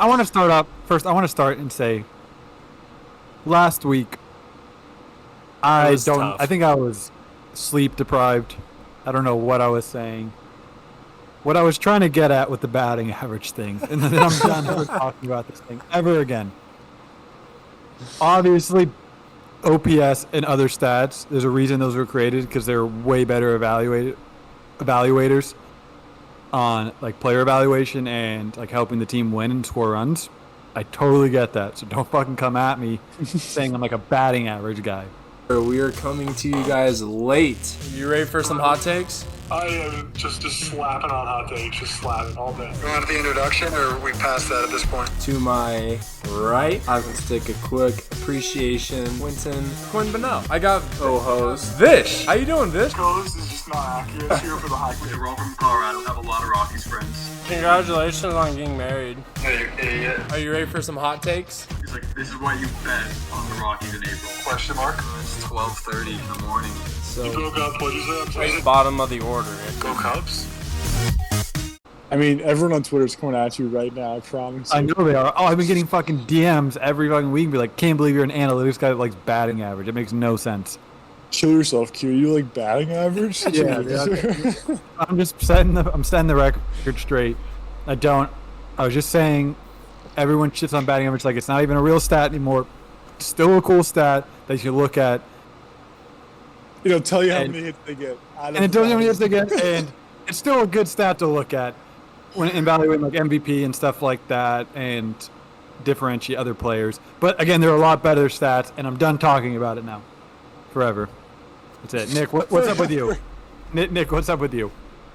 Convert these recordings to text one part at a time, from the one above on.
I want to start up first. I want to start and say, last week, It I was don't. I tough. think I was sleep deprived. I don't know what I was saying. What I was trying to get at with the batting average thing, and then I'm done ever talking about this thing ever again. Obviously, OPS and other stats. There's a reason those were created because they're way better evaluators on like player evaluation and like helping the team win and score runs. I totally get that. So don't fucking come at me saying I'm like a batting average guy. We are coming to you guys late. You ready for some hot takes? I am just slapping on hot takes, just slapping all day. You want the introduction, or are we past that at this point? To my right, I can stick a quick appreciation. Quentin Benell. I got co-host Vish. How you doing, Vish? Co-host is just not accurate. Here for the high grade. We're all from Colorado. Have a lot of Rockies friends. Congratulations on getting married. Hey, you idiot. Are you ready for some hot takes? He's like, this is why you bet on the Rockies in April. Question mark? It's 12:30 in the morning. So, Broke up. What'd you say? I'm sorry. bottom of the order. Go Cubs. I mean, everyone on Twitter is coming at you right now, I promise. I know they are. Oh, I've been getting fucking DMs every fucking week. Be like, can't believe you're an analytics guy that likes batting average. It makes no sense. Chill yourself, Q. You like batting average? Yeah, I'm setting the record straight. I was just saying, everyone shits on batting average like it's not even a real stat anymore. It's still a cool stat that you look at, Tell you how And- many hits they get. and it doesn't even hit again. And it's still a good stat to look at when evaluating like MVP and stuff like that, and differentiate other players. But again, there are a lot better stats, and I'm done talking about it now, forever. That's it. Nick, what's up with you? Nick, what's up with you?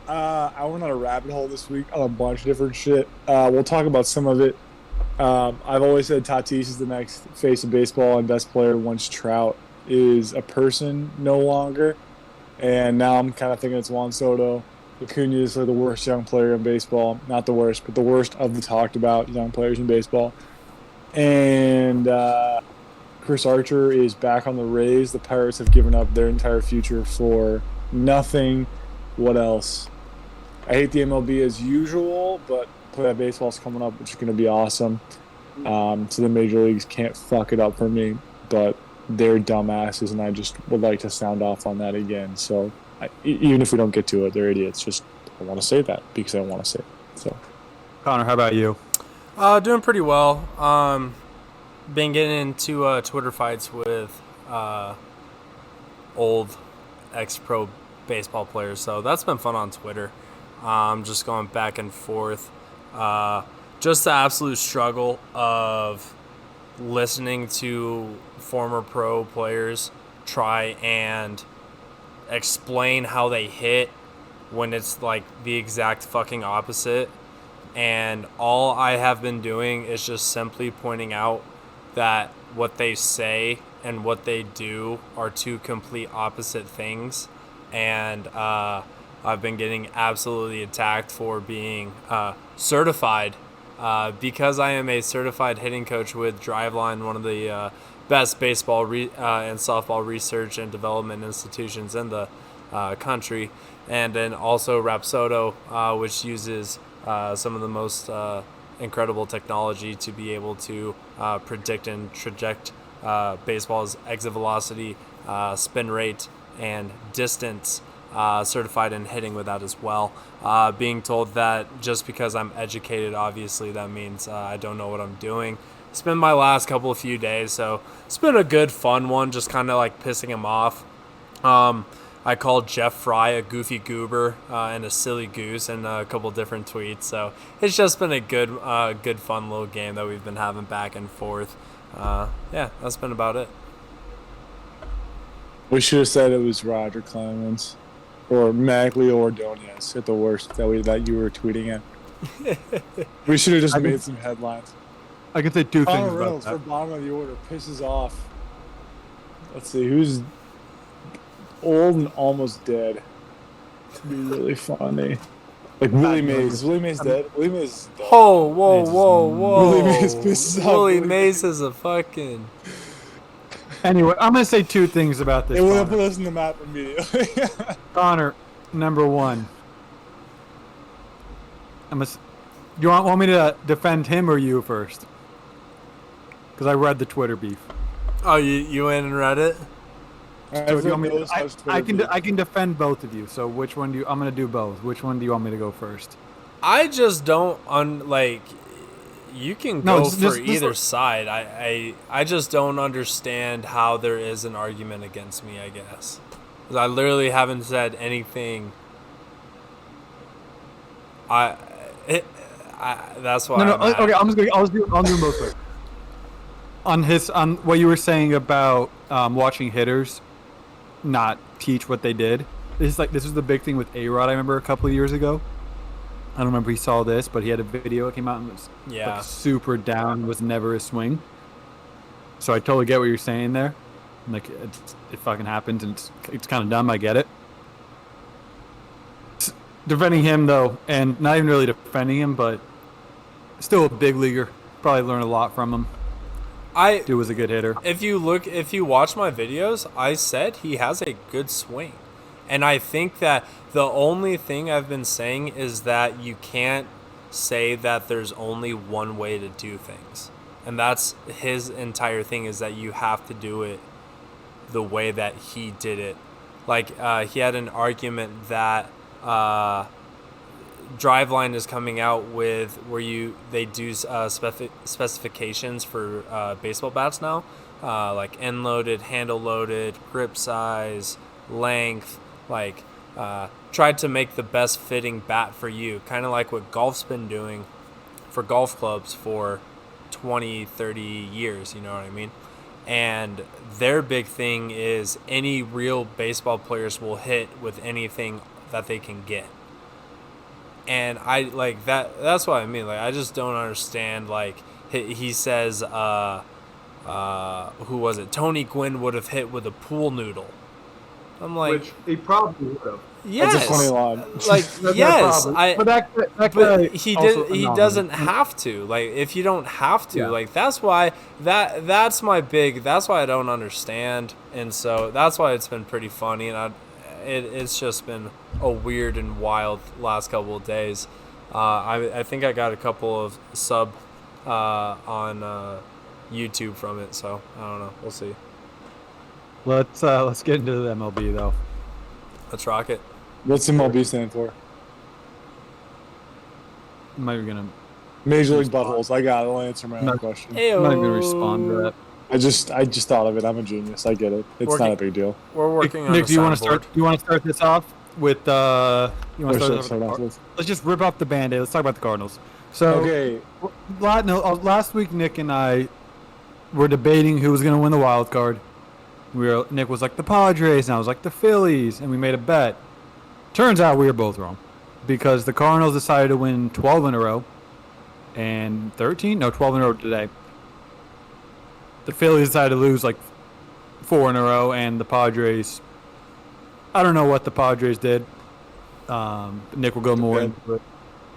I went on a rabbit hole this week on a bunch of different shit. We'll talk about some of it. I've always said Tatis is the next face of baseball and best player once Trout is a person no longer. And now I'm kind of thinking it's Juan Soto. Acuna is like the worst young player in baseball. Not the worst, but the worst of the talked about young players in baseball. And Chris Archer is back on the Rays. The Pirates have given up their entire future for nothing. What else? I hate the MLB as usual, but playoff baseball's coming up, which is going to be awesome. So the major leagues can't fuck it up for me, but they're dumbasses, and I just would like to sound off on that again. So even if we don't get to it, they're idiots. Just I want to say that because I want to say it. So Connor, how about you? Doing pretty well. Been getting into Twitter fights with old ex-pro baseball players, so that's been fun on Twitter. Just going back and forth. Just the absolute struggle of listening to former pro players try and explain how they hit when it's like the exact fucking opposite. And all I have been doing is just simply pointing out that what they say and what they do are two complete opposite things. And I've been getting absolutely attacked for being certified because I am a certified hitting coach with Driveline, one of the best baseball and softball research and development institutions in the country. And then also Rapsodo, which uses some of the most incredible technology to be able to predict and traject baseball's exit velocity, spin rate, and distance, certified in hitting with that as well. Being told that just because I'm educated, obviously that means I don't know what I'm doing. It's been my last few days, so it's been a good fun one, just kind of like pissing him off. I called Jeff Fry a goofy goober and a silly goose in a couple different tweets. So it's just been a good fun little game that we've been having back and forth. Yeah, that's been about it. we should have said it was Roger Clemens or Maglio Ordonez at the worst that you were tweeting at. We should have just made some headlines. I can say two things Connor about Reynolds that. for bottom of the order pisses off. Let's see who's old and almost dead. It'd be really funny. Like Willie Mays. Is Willie Mays dead? Willie Mays is dead. Oh, whoa. Willie Mays pisses off. Willie Mays is a fucking... Anyway, I'm going to say two things about this. It would have Connor. put us in the map immediately. Connor, number one. You want me to defend him or you first? Because I read the Twitter beef. Oh, you went and read it? So do you want me to, I can I I can defend both of you. So which one do you? I'm gonna do both. Which one do you want me to go first? I just don't you can No, go for just either side. I just don't understand how there is an argument against me, I guess. 'Cause I literally haven't said anything. That's why. No, I'm at. okay. I'll do them both quick. On what you were saying about watching hitters not teach what they did. This was the big thing with A-Rod. I remember a couple of years ago. I don't remember if he saw this, but he had a video that came out and was Yeah. like super down. Was never a swing. So I totally get what you're saying there. Like it fucking happens, and it's kind of dumb. I get it. Defending him though, and not even really defending him, but still a big leaguer. Probably learned a lot from him. Dude was a good hitter. If you watch my videos, I said he has a good swing. And I think that the only thing I've been saying is that you can't say that there's only one way to do things. And that's his entire thing, is that you have to do it the way that he did it. Like, he had an argument that Driveline is coming out with where they do specifications for baseball bats now, like end loaded, handle loaded, grip size, length, tried to make the best fitting bat for you, kind of like what golf's been doing for golf clubs for 20, 30 years, you know what I mean? And their big thing is any real baseball players will hit with anything that they can get. And I like that. That's what I mean. Like, I just don't understand. Like, he says, who was it? Tony Gwynn would have hit with a pool noodle. I'm like, Which he probably would have. yes, That's a funny line. like yes, but he doesn't have to. Like, if you don't have to, like, that's why that's my big. That's why I don't understand, and so that's why it's been pretty funny, and it's just been a weird and wild last couple of days. I think I got a couple of sub on YouTube from it, so I don't know. We'll see. Let's get into the MLB though. Let's rock it. What's MLB stand for? I'm not even gonna. Major League Buttholes. I got it. I'll answer my own question. I'm not even gonna respond to that. I just thought of it. I'm a genius. I get it. It's not a big deal. We're working on Nick, a do you want to soundboard. start? You want to start this off with? You want to Start off with? Let's just rip off the Band-Aid. Let's talk about the Cardinals. So, Okay. last week Nick and I were debating who was going to win the wild card. Nick was like the Padres, and I was like the Phillies, and we made a bet. Turns out we were both wrong, because the Cardinals decided to win 12 in a row, and 12 in a row today. The Phillies decided to lose like 4 in a row, and the Padres, I don't know what the Padres did. Nick will go more into it.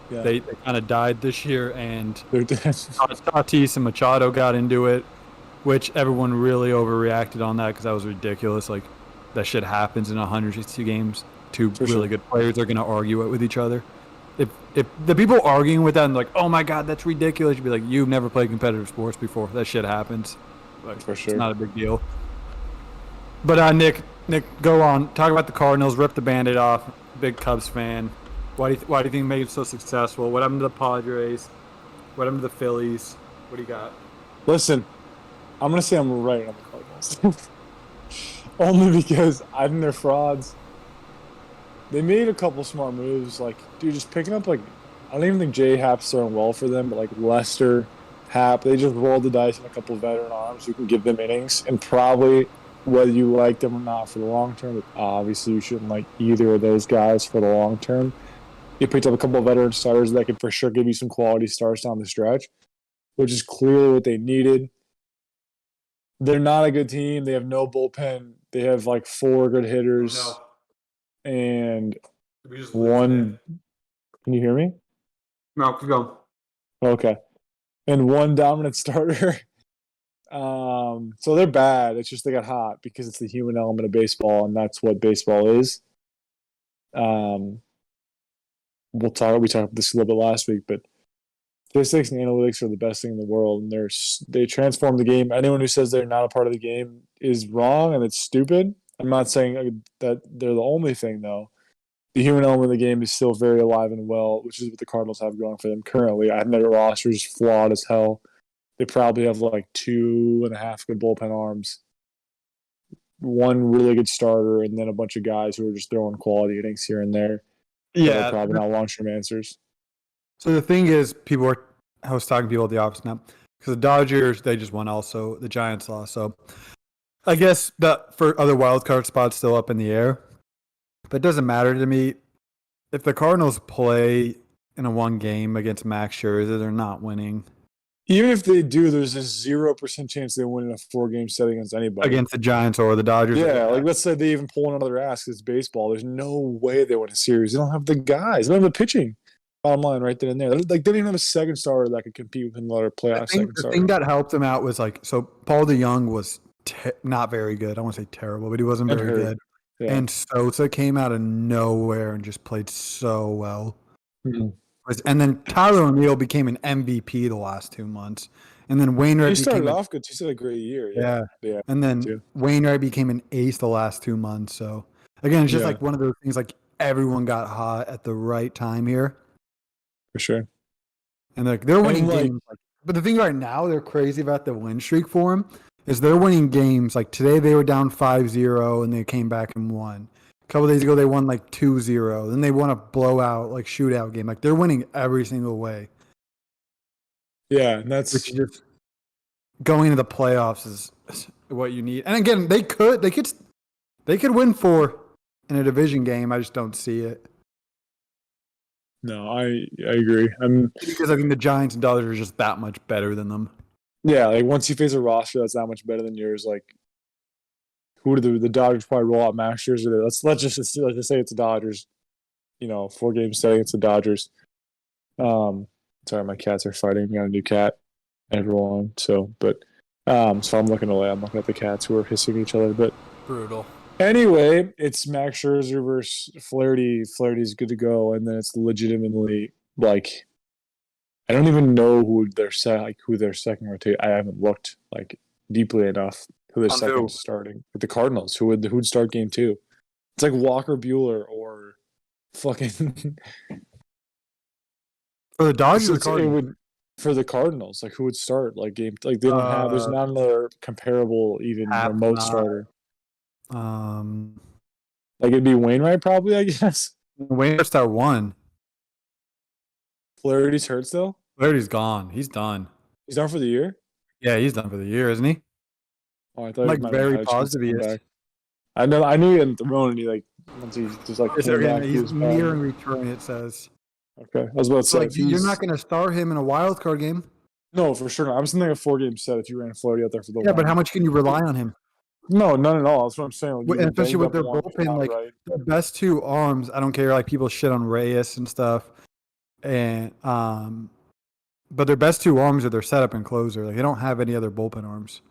Yeah. They kind of died this year, and They're dead. Tatis and Machado got into it, which everyone really overreacted on that because that was ridiculous. Like, that shit happens in 162 games. Two really good players are going to argue it with each other. If the people arguing with that and like, oh my God, that's ridiculous, you'd be like, you've never played competitive sports before. That shit happens. Like, For sure. It's not a big deal. But Nick, go on. Talk about the Cardinals. Rip the Band-Aid off. Big Cubs fan. Why do you think they made it so successful? What happened to the Padres? What happened to the Phillies? What do you got? Listen, I'm going to say I'm right on the Cardinals. Only because I think they're frauds. They made a couple smart moves. Like, dude, just picking up, like, I don't even think J Happ's throwing well for them, but, like, Lester, Happ, they just rolled the dice on a couple of veteran arms who can give them innings. And probably, whether you like them or not for the long term, but obviously you shouldn't like either of those guys for the long term. You picked up a couple of veteran starters that could for sure give you some quality starts down the stretch, which is clearly what they needed. They're not a good team. They have no bullpen. They have like 4 good hitters. And one. Can you hear me? No, keep going. Okay. And one dominant starter. So they're bad. It's just they got hot because it's the human element of baseball, and that's what baseball is. We talked about this a little bit last week, but Statistics and analytics are the best thing in the world, and they transform the game. Anyone who says they're not a part of the game is wrong, and it's stupid. I'm not saying that they're the only thing, though. The human element of the game is still very alive and well, which is what the Cardinals have going for them currently. I think their roster is flawed as hell. They probably have like 2.5 good bullpen arms, one really good starter, and then a bunch of guys who are just throwing quality innings here and there. Yeah, probably not long-term answers. So the thing is, I was talking to people at the office now, because the Dodgers, they just won also. The Giants lost. So I guess for other wild card spots still up in the air. But it doesn't matter to me. If the Cardinals play in a one game against Max Scherzer, they're not winning. Even if they do, there's a 0% chance they win in a 4-game set against anybody. Against the Giants or the Dodgers. Yeah, like let's say they even pull one out of their ass because it's baseball. There's no way they win a series. They don't have the guys. They don't have the pitching. Bottom line, right then and there. Like, they didn't even have a second starter that could compete with another playoff second starter. The thing that helped them out was so Paul DeYoung was not very good. I won't say terrible, but he wasn't very good. Yeah. And Sosa came out of nowhere and just played so well. Mm-hmm. And then Tyler O'Neill became an MVP the last 2 months. And then Wainwright he started off good. He had a great year. Yeah. And then Wainwright became an ace the last 2 months. So, again, it's just like one of those things, like everyone got hot at the right time here. For sure. And they're winning games. But the thing right now, they're crazy about the win streak for them, is they're winning games. Like today they were down 5-0 and they came back and won. A couple days ago they won 2-0. Then they won a blowout, shootout game. They're winning every single way. Yeah, and that's which is just going to the playoffs is what you need. And again, they could win 4 in a division game. I just don't see it. No, I agree. Because I think the Giants and Dodgers are just that much better than them. Yeah, once you face a roster that's that much better than yours, who do the Dodgers probably roll out Max Scherzer? Let's just say it's the Dodgers. 4-game setting, it's the Dodgers. Sorry, my cats are fighting. We got a new cat, everyone. So I'm looking away. I'm looking at the cats who are hissing at each other. But brutal. Anyway, it's Max Scherzer versus Flaherty. Flaherty's good to go, and then it's legitimately I don't even know who their second rotate. I haven't looked deeply enough who their second starting. With the Cardinals, who'd start game 2? It's like Walker Buehler or fucking for the Dodgers. For the Cardinals, who would start game? They don't have. There's not another comparable, even remote starter. It'd be Wainwright probably, I guess. Wainwright's our 1. Flaherty's hurt still? Flaherty's gone. He's done. He's done for the year? Yeah, he's done for the year, isn't he? Oh, I thought very positive he is. I knew he hadn't thrown any, once he's just he's nearing return, it says. Okay. I was about to say. You're not going to start him in a wild card game? No, for sure not. I'm just thinking a 4-game set if you ran Flaherty out there for the but how much can you rely on him? No, none at all. That's what I'm saying. Especially with their bullpen, the best 2 arms. I don't care. People shit on Reyes and stuff, and but their best 2 arms are their setup and closer. They don't have any other bullpen arms.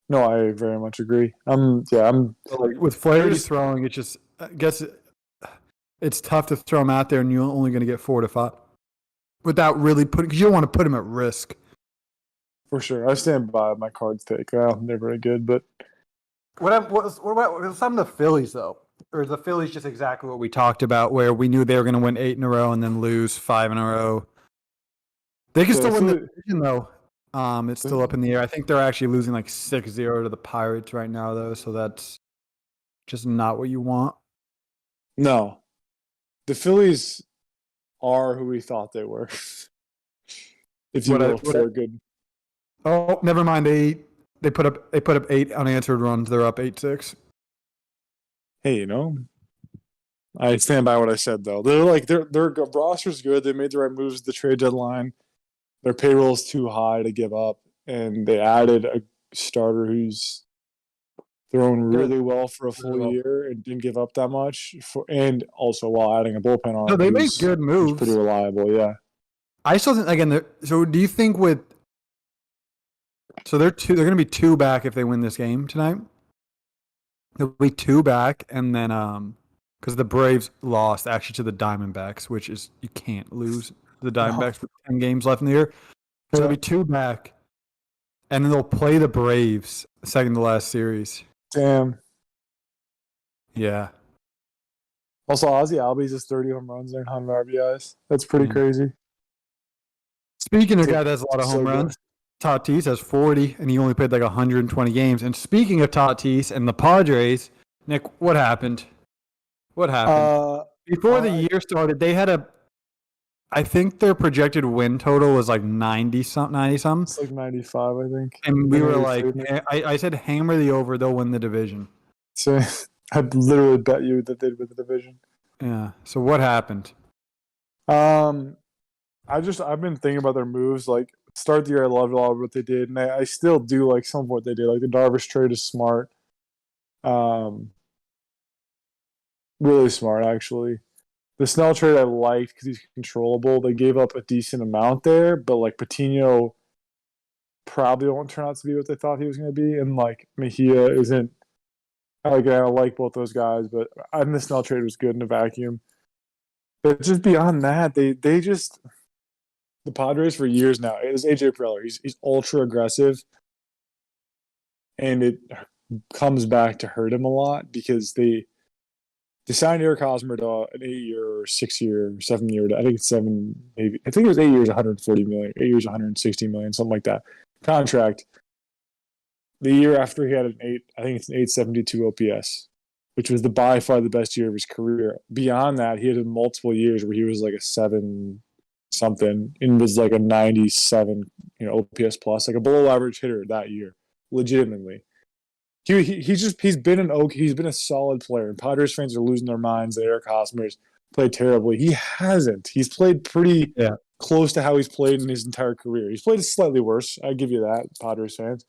No, I very much agree. With Flaherty throwing, it's just I guess it's tough to throw him out there, and you're only going to get 4 to 5 without really because you don't want to put him at risk. For sure, I stand by my Cards take. They're very good, but. What about some of the Phillies, though? Or is the Phillies just exactly what we talked about, where we knew they were going to win 8 in a row and then lose 5 in a row? They can still win the division, though. It's still up in the air. I think they're actually losing 6-0 to the Pirates right now, though, so that's just not what you want. No. The Phillies are who we thought they were. If you will, they're good. Oh, never mind. They put up 8 unanswered runs. They're up 8-6. Hey, I stand by what I said though. Their roster's good. They made the right moves at the trade deadline. Their payroll is too high to give up, and they added a starter who's thrown really well for a full year and didn't give up that much. And also while adding a bullpen arm. No, they make good moves. Pretty reliable, yeah. I still think so do you think so they're going to be 2 back if they win this game tonight? They'll be 2 back, and then because the Braves lost actually to the Diamondbacks, which is you can't lose the Diamondbacks with 10 games left in the year. So there'll be 2 back, and then they'll play the Braves second to last series. Damn. Yeah. Also, Ozzy Albies has 30 home runs and 100 RBIs. That's pretty crazy. Speaking of a guy that has a lot of so home runs, Tatis has 40, and he only played like 120 games. And speaking of Tatis and the Padres, Nick, what happened? What happened? Before the year started, they had I think their projected win total was like 90-something. It's like 95, I think. And we were like, I said hammer the over, they'll win the division. So I'd literally bet you that they'd win the division. Yeah. So what happened? I've been thinking about their moves. Like, start the year, I loved a lot of what they did, and I still do like some of what they did. Like the Darvish trade is smart. Really smart, actually. The Snell trade I liked because he's controllable. They gave up a decent amount there, but like Patino probably won't turn out to be what they thought he was going to be, and like Mejia isn't. I like both those guys, but I think the Snell trade was good in a vacuum. But just beyond that, they just the Padres for years now. It was AJ Preller. He's ultra aggressive, and it comes back to hurt him a lot because they signed Eric Hosmer to an 8-year or 6-year or 7-year. I think it's 7, maybe. I think it was 8 years, 140 million. 8 years, 160 million, something like that. Contract. The year after he had I think it's an 872 OPS, which was by far the best year of his career. Beyond that, he had multiple years where he was like a 7 something and was like a 97, OPS plus, like a below average hitter that year, legitimately. He's been a solid player, and Padres fans are losing their minds that Eric Hosmer's played terribly. He hasn't. He's played pretty close to how he's played in his entire career. He's played slightly worse. I give you that, Padres fans.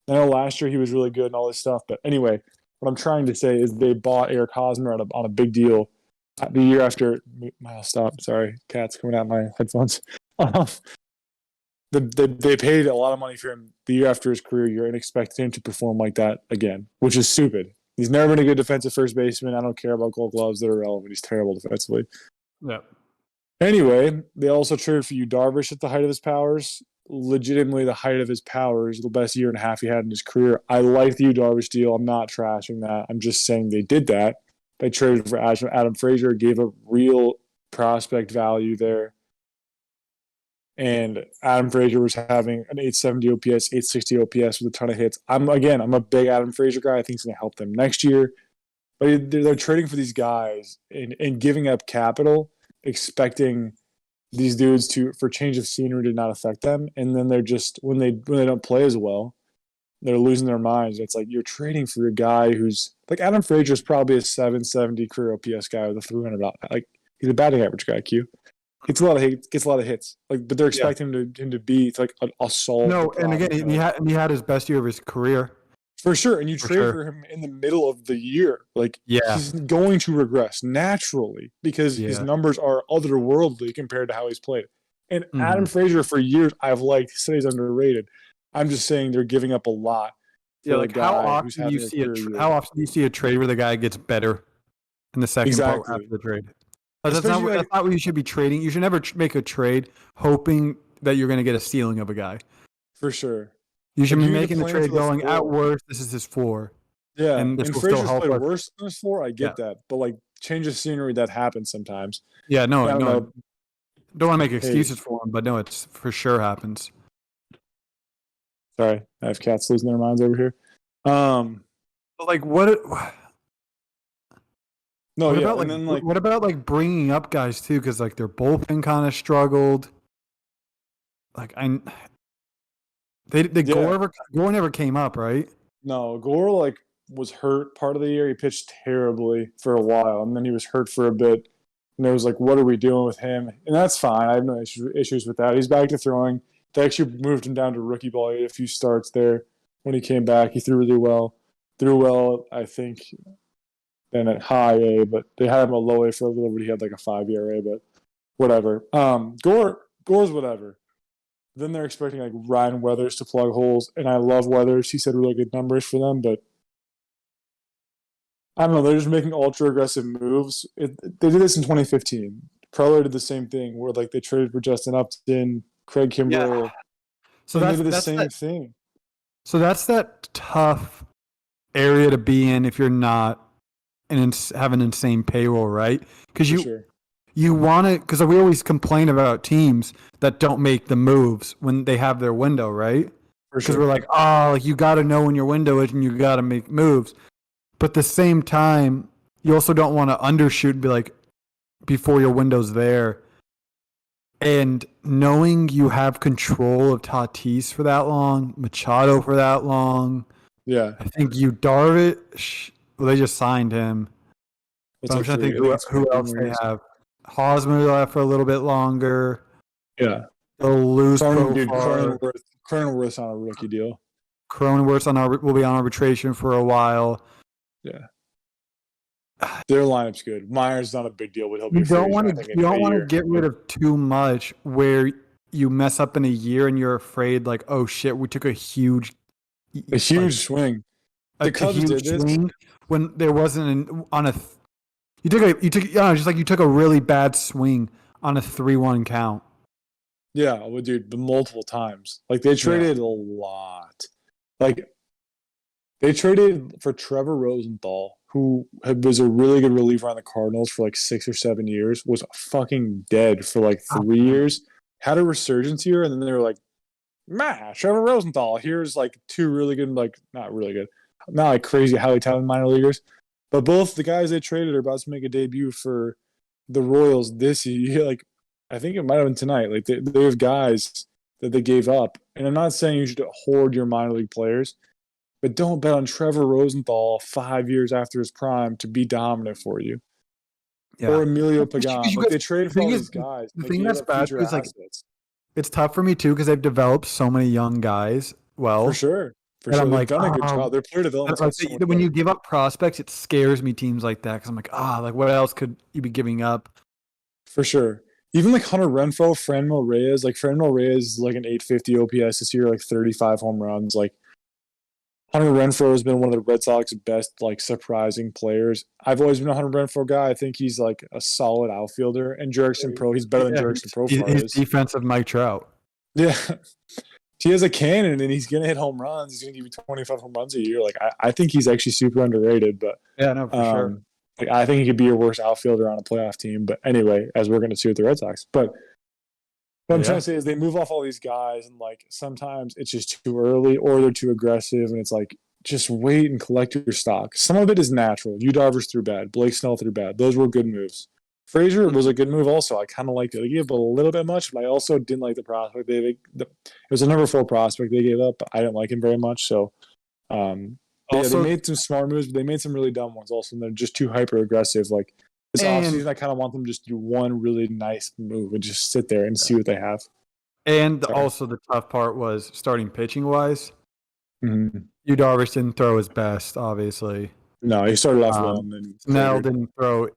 I know last year he was really good and all this stuff, but anyway, what I'm trying to say is they bought Eric Hosmer on a big deal the year after. Miles, stop. Sorry, cat's coming out my headphones. They paid a lot of money for him the year after his career year and expected him to perform like that again, which is stupid. He's never been a good defensive first baseman. I don't care about Gold Gloves that are relevant. He's terrible defensively. Yeah. Anyway, they also traded for Yu Darvish at the height of his powers. Legitimately the height of his powers, the best year and a half he had in his career. I like the Yu Darvish deal. I'm not trashing that. I'm just saying they did that. They traded for Adam Frazier, gave a real prospect value there. And Adam Frazier was having an 870 OPS, 860 OPS with a ton of hits. I'm a big Adam Frazier guy. I think it's going to help them next year. But they're trading for these guys and giving up capital, expecting these dudes for change of scenery to not affect them. And then they're just when they don't play as well, they're losing their minds. It's like you're trading for a guy who's like Adam Frazier is probably a 770 career OPS guy with a 300. Like he's a batting average guy. Gets a lot of hits. Like, but they're expecting him to be like a solid. No, and again, he had his best year of his career for sure. And you trade for him in the middle of the year. Like, he's going to regress naturally because his numbers are otherworldly compared to how he's played. And Adam Frazier, for years, I've liked. He says he's underrated. I'm just saying they're giving up a lot. Yeah, like how often do you see a trade where the guy gets better in the second part after the trade? That's not what you should be trading. You should never make a trade hoping that you're going to get a ceiling of a guy. For sure. You should be making the trade going, at worst, this is his floor. Yeah, and this will Frazier's still help played us. worse than his floor. I get that. But, like, change of scenery, that happens sometimes. Yeah, no. Don't want to make excuses for him, but no, it's for sure happens. Sorry, I have cats losing their minds over here. Like, what... No, what about like bringing up guys too? Because like their bullpen kind of struggled. Like Gore never came up, right? No, Gore was hurt part of the year. He pitched terribly for a while, and then he was hurt for a bit. And it was like, what are we doing with him? And that's fine. I have no issues with that. He's back to throwing. They actually moved him down to rookie ball. He had a few starts there when he came back. He threw really well. I think. And at high A, but they had him a low A for a little bit. He had like a 5 ERA, but whatever. Gore's whatever. Then they're expecting like Ryan Weathers to plug holes, and I love Weathers. He said really good numbers for them, but I don't know. They're just making ultra aggressive moves. They did this in 2015. Preller did the same thing where like they traded for Justin Upton, Craig Kimbrell. So and that's they did the that's same that, thing. so that's that tough area to be in if you're not have an insane payroll, right? Because For sure. you want to, because we always complain about teams that don't make the moves when they have their window, right? For Because sure. we're like, oh, like you got to know when your window is and you got to make moves. But at the same time, you also don't want to undershoot and be like, before your window's there. And knowing you have control of Tatis for that long, Machado for that long, Yeah. I think you Darvish, well, they just signed him. It's But I'm like trying to think I think it's who 3 else more they years. have. Hosmer left for a little bit longer. Yeah. They'll lose Profar. Cronenworth's on a rookie deal. Cronenworth will be on arbitration for a while. Yeah. Their lineup's good. Myers not a big deal, but he'll be You a free don't agent, want I to think, you in don't a want to year. get rid of too much where you mess up in a year and you're afraid like, oh shit, we took a huge swing. a The Cubs huge did this. swing when there wasn't you took a really bad swing on a 3-1 count. Yeah, well, dude, the multiple times. Like they traded a lot. Like they traded for Trevor Rosenthal, who was a really good reliever on the Cardinals for like 6 or 7 years, was fucking dead for like 3 years, had a resurgence here, and then they were like, Trevor Rosenthal. Here's like 2 really good, like not really good, not like crazy highly talented minor leaguers, but both the guys they traded are about to make a debut for the Royals this year. Like I think it might have been tonight. Like they have guys that they gave up, and I'm not saying you should hoard your minor league players, but don't bet on Trevor Rosenthal 5 years after his prime to be dominant for you. Yeah. Or Emilio Pagan. Like they traded for all these The guys. the They thing gave that's up bad future is like assets. it's tough for me too because they've developed so many young guys well. For sure. And I'm They've like, done a good job. Their player development's got so much when better. you give up prospects, it scares me teams like that because I'm like, like what else could you be giving up? For sure. Even like Hunter Renfroe, Franmil Reyes. Like Franmil Reyes is like an 850 OPS this year, like 35 home runs. Like Hunter Renfroe has been one of the Red Sox best, like surprising players. I've always been a Hunter Renfroe guy. I think he's like a solid outfielder. And Jerickson Pro, he's better than Jerickson Profar He's is. defensive Mike Trout. Yeah. He has a cannon and he's gonna hit home runs. He's gonna give you 25 home runs a year. Like I think he's actually super underrated, but Yeah, no, for sure. like, I think he could be your worst outfielder on a playoff team. But anyway, as we're gonna see with the Red Sox. But what I'm trying to say is they move off all these guys and like sometimes it's just too early or they're too aggressive and it's like just wait and collect your stock. Some of it is natural. Yu Darvish threw bad. Blake Snell threw bad. Those were good moves. Frazier was a good move also. I kind of liked it. They gave up a little bit much, but I also didn't like the prospect. It was a number 4 prospect they gave up, but I didn't like him very much. So, they made some smart moves, but they made some really dumb ones also, and they're just too hyper aggressive. Like this offseason, I kind of want them to just do one really nice move and just sit there and see what they have. And also the tough part was starting pitching wise. Mm-hmm. Yu Darvish didn't throw his best, obviously. No, he started off well and then Snell didn't throw.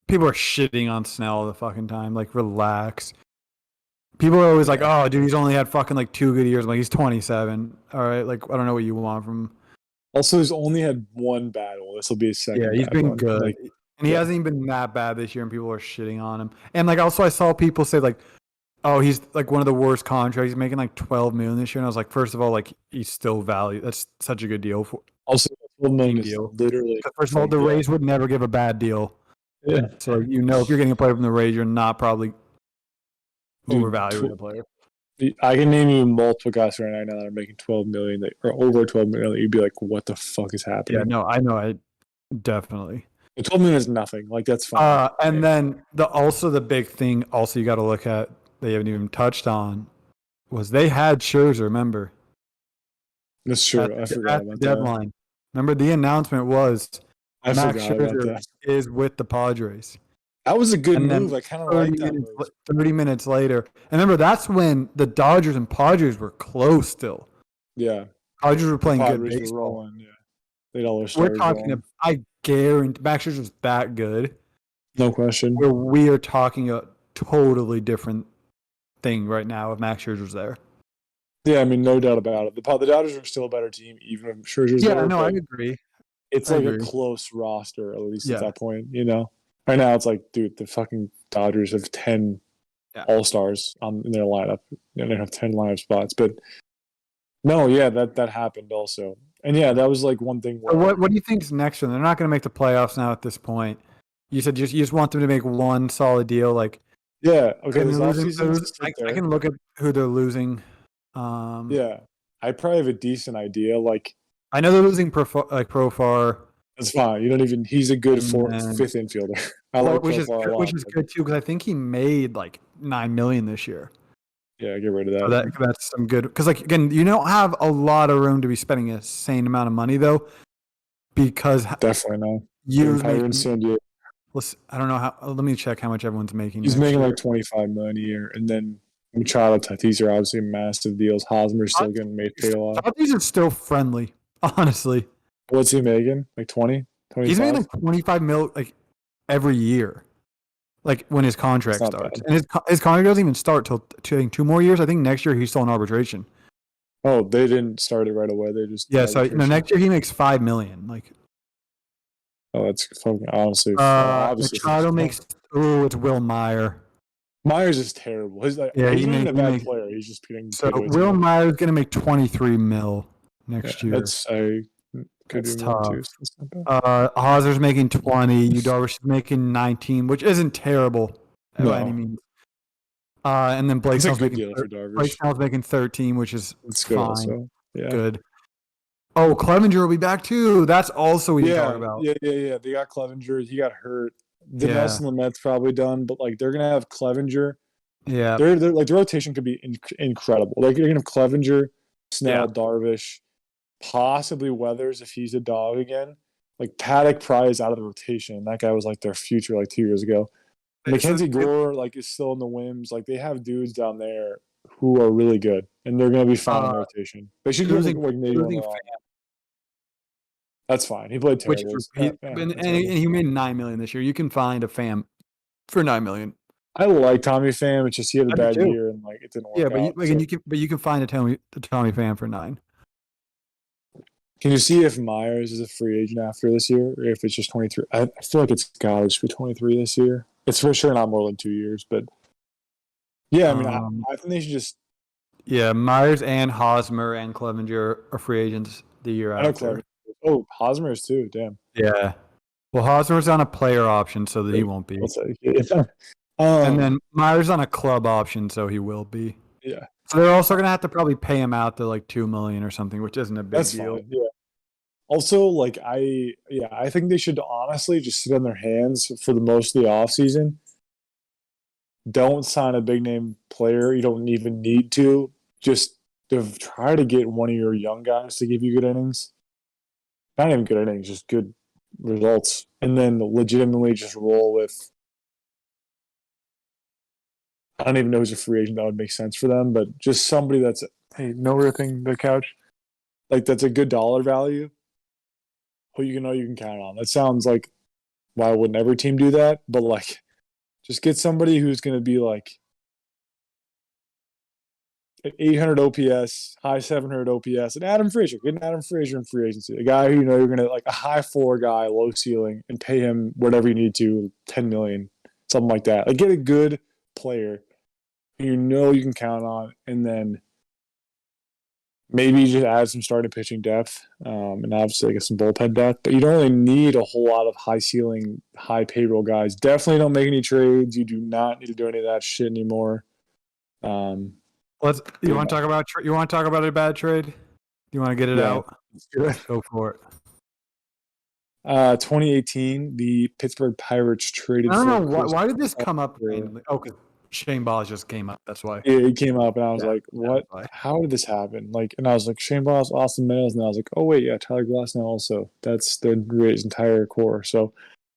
People are shitting on Snell all the fucking time. Like, relax. People are always like, oh, dude, he's only had fucking like 2 good years. I'm like, he's 27. All right. Like, I don't know what you want from him. Also, he's only had 1 battle. This will be his second. Yeah, he's been one. good. Like, and he hasn't even been that bad this year, and people are shitting on him. And like, also, I saw people say like, oh, he's like one of the worst contracts. He's making like $12 million this year. And I was like, first of all, like, he's still valued. That's such a good deal for. Also, $12 million is deal. literally. First of all, the Rays would never give a bad deal. Yeah. So if you're getting a player from the Rays, you're not probably overvaluing a player. I can name you multiple guys right now that are making $12 million or over $12 million. That you'd be like, "What the fuck is happening?" Yeah, no, I know, I definitely. The $12 million is nothing. Like that's fine. And then the big thing, also you got to look at they haven't even touched on, was they had Scherzer. Remember? That's true. I forgot about the deadline. Remember the announcement was Max Scherzer is with the Padres. That was a good move. I kind of like that move. 30 minutes later. And remember, that's when the Dodgers and Padres were close still. Yeah. Padres were playing good Padres baseball. were rolling, yeah. They'd all their starters rolling. I guarantee Max Scherzer was that good. No question. Where we are talking a totally different thing right now if Max Scherzer's there. Yeah, I mean, no doubt about it. The Dodgers are still a better team, even if Scherzer's there. Yeah, no, I agree. It's a close roster, at least at that point, you know? Right now, it's like, dude, the fucking Dodgers have 10 Yeah. All-Stars in their lineup. And they have 10 lineup spots. But no, yeah, that happened also. And yeah, that was like one thing So where what do you think is next for them? They're not going to make the playoffs now at this point. You said you just want them to make one solid deal. Like, yeah, okay, and this they're losing. offseason sit I there. can look at who they're losing. Yeah. I probably have a decent idea. Like, I know they're losing Profar, it's fine. You don't even he's a good and then, fifth infielder. I like which is Profar a lot. which is good too because I think he made like $9 million this year. Yeah, get rid of So that. that's some good because like again, you don't have a lot of room to be spending a insane amount of money though, because Definitely no. you're Tyler in San Diego. I don't know how. Let me check how much everyone's making. He's next making year. like $25 million a year, and then Machado, Tatis are obviously massive deals. Hosmer's still getting paid a lot. These are still friendly, honestly. What's he making? Like 20? 25? He's making like 25 mil like every year, like when his contract That's not starts, bad. and his contract doesn't even start till I think 2 more years. I think next year he's still in arbitration. Oh, they didn't start it right away. They just So next year he makes $5 million. Like oh, that's fucking honestly. Obviously, Machado makes. Oh, it's Will Meyer. Myers is terrible. He's like Yeah, he's not even a bad player. He's just getting So paid way too Will much. Meyer's gonna make 23 mil next year. That's could That's be more tough. too. So that's not bad. Hauser's making 20. Darvish is making 19, which isn't terrible by any No, means. And then Blake it's a Snell's good making deal for Darvish. Blake Snell's making 13, which is It's good fine. also. Yeah. Good. Oh, Clevenger will be back too. That's also we can talk about. Yeah. They got Clevenger. He got hurt. The Yeah. Nelson Lamette's probably done, but like they're gonna have Clevenger. Yeah. They're like the rotation could be incredible. Like you're gonna have Clevenger, Snell, Darvish, possibly Weathers if he's a dog again. Like Paddock probably is out of the rotation. That guy was like their future like 2 years ago. Mackenzie Gore like is still in the whims. Like they have dudes down there who are really good, and they're gonna be fine in the rotation. They should go like maybe one wrong. That's fine. He played terrible. And he made $9 million this year. You can find a fam for $9 million. I like Tommy Pham. It's just he had a I do bad too. year and like it didn't work Yeah, out. you can find a Tommy Pham for 9. Can you see if Myers is a free agent after this year, or if it's just 23? I feel like it's got to be 23 this year. It's for sure not more than 2 years, but yeah, I mean, I think they should just. Yeah, Myers and Hosmer and Clevenger are free agents the year after. Oh, Hosmer is too. Damn. Yeah. Well, Hosmer's on a player option, so that he won't be. And then Myers on a club option, so he will be. Yeah. So they're also gonna have to probably pay him out to like $2 million or something, which isn't a big deal. Fine. Yeah. Also, like I think they should honestly just sit on their hands for the most of the offseason. Don't sign a big name player. You don't even need to. Just try to get one of your young guys to give you good innings. Not even good innings, just good results. And then legitimately just roll with. I don't even know who's a free agent that would make sense for them, but just somebody that's no ripping the couch. Like that's a good dollar value. Who you know you can count on. That sounds like why wouldn't every team do that? But like just get somebody who's going to be like 800 OPS, high 700 OPS, and Adam Frazier. Get an Adam Frazier in free agency. A guy who you know you're going to like a high floor guy, low ceiling, and pay him whatever you need to, $10 million, something like that. Like get a good player who you know you can count on, and then maybe just add some starting pitching depth, and obviously get some bullpen depth. But you don't really need a whole lot of high ceiling, high payroll guys. Definitely don't make any trades. You do not need to do any of that shit anymore. You want to talk about a bad trade? Do you want to get it out? Let's do it. Go for it. 2018, the Pittsburgh Pirates traded. I don't know why did this come up randomly. Oh, because Shane Baz just came up. That's why. Yeah, it came up, and I was like, "What? How did this happen?" Like, and I was like, "Shane Baz, Austin Meadows," and I was like, "Oh wait, yeah, Tyler Glass now also. That's the Rays' entire core." So,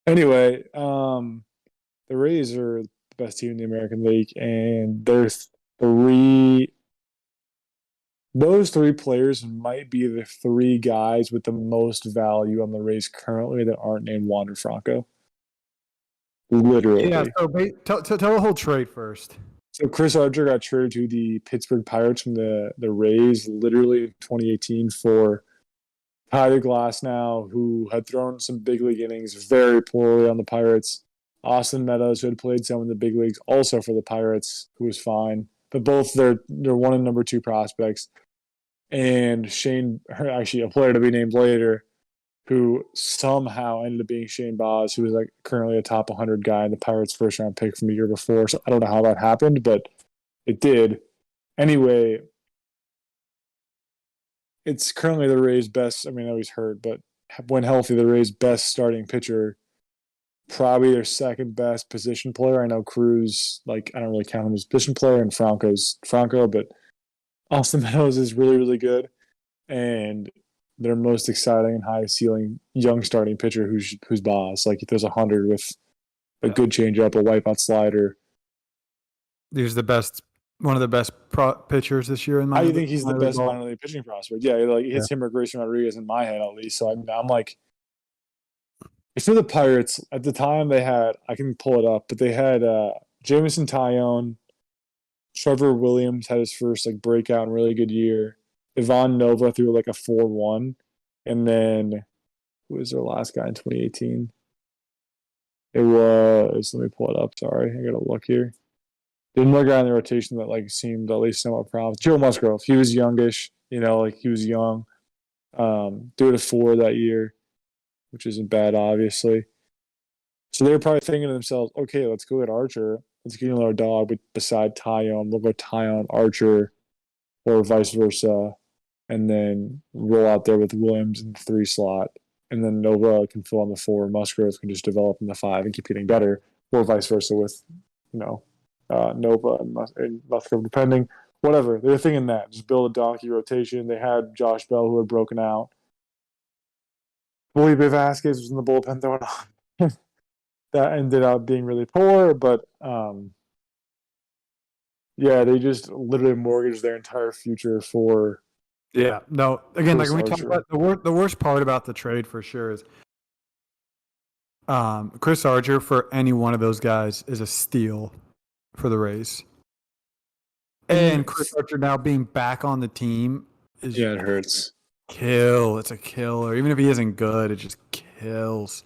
anyway, the Rays are the best team in the American League, and there's those three players might be the three guys with the most value on the Rays currently that aren't named Wander Franco. Literally. Yeah, so tell the whole trade first. So Chris Archer got traded to the Pittsburgh Pirates from the Rays literally in 2018 for Tyler Glass now, who had thrown some big league innings very poorly on the Pirates. Austin Meadows, who had played some in the big leagues, also for the Pirates, who was fine. But both they're 1 and number 2 prospects. And Shane, actually a player to be named later, who somehow ended up being Shane Baz, who was like currently a top 100 guy in the Pirates' first round pick from the year before. So I don't know how that happened, but it did. Anyway, it's currently the Rays' best. I mean, I know he's hurt, but when healthy, the Rays' best starting pitcher. Probably their second best position player. I know Cruz, like, I don't really count him as a position player, and Franco's Franco, but Austin Meadows is really, really good. And their most exciting and highest ceiling young starting pitcher who's Baz. Like, if there's 100 with a good changeup, a wipeout slider. He's one of the best pitchers this year in my. I think he's the best minor league pitching prospect. Yeah, like it hits him or Grayson Rodriguez in my head at least. So I'm like, if you're the Pirates at the time, they had, I can pull it up, but they had Jameson Taillon, Trevor Williams had his first like breakout and really good year. Ivan Nova threw like a 4.1, and then who was their last guy in 2018? It was, let me pull it up. Sorry, I gotta look here. There's another guy in the rotation that like seemed at least somewhat promising. Joe Musgrove. He was youngish, like he was young. Threw it a 4 that year, which isn't bad, obviously. So they were probably thinking to themselves, okay, let's go get Archer. Let's get another dog beside Taillon. We'll go Taillon, Archer, or vice versa, and then roll out there with Williams in the 3 slot. And then Nova can fill on the 4. Musgrove can just develop in the 5 and keep getting better, or vice versa with, Nova and Musgrove, depending. Whatever. They were thinking that. Just build a donkey rotation. They had Josh Bell, who had broken out. Felipe Vasquez was in the bullpen throwing on. That ended up being really poor, but they just literally mortgaged their entire future for. Yeah, no. Again, Chris like when we talk Archer. about the worst part about the trade for sure is Chris Archer for any one of those guys is a steal for the Rays. And Chris Archer now being back on the team is it hurts. It's a killer. Even if he isn't good, it just kills.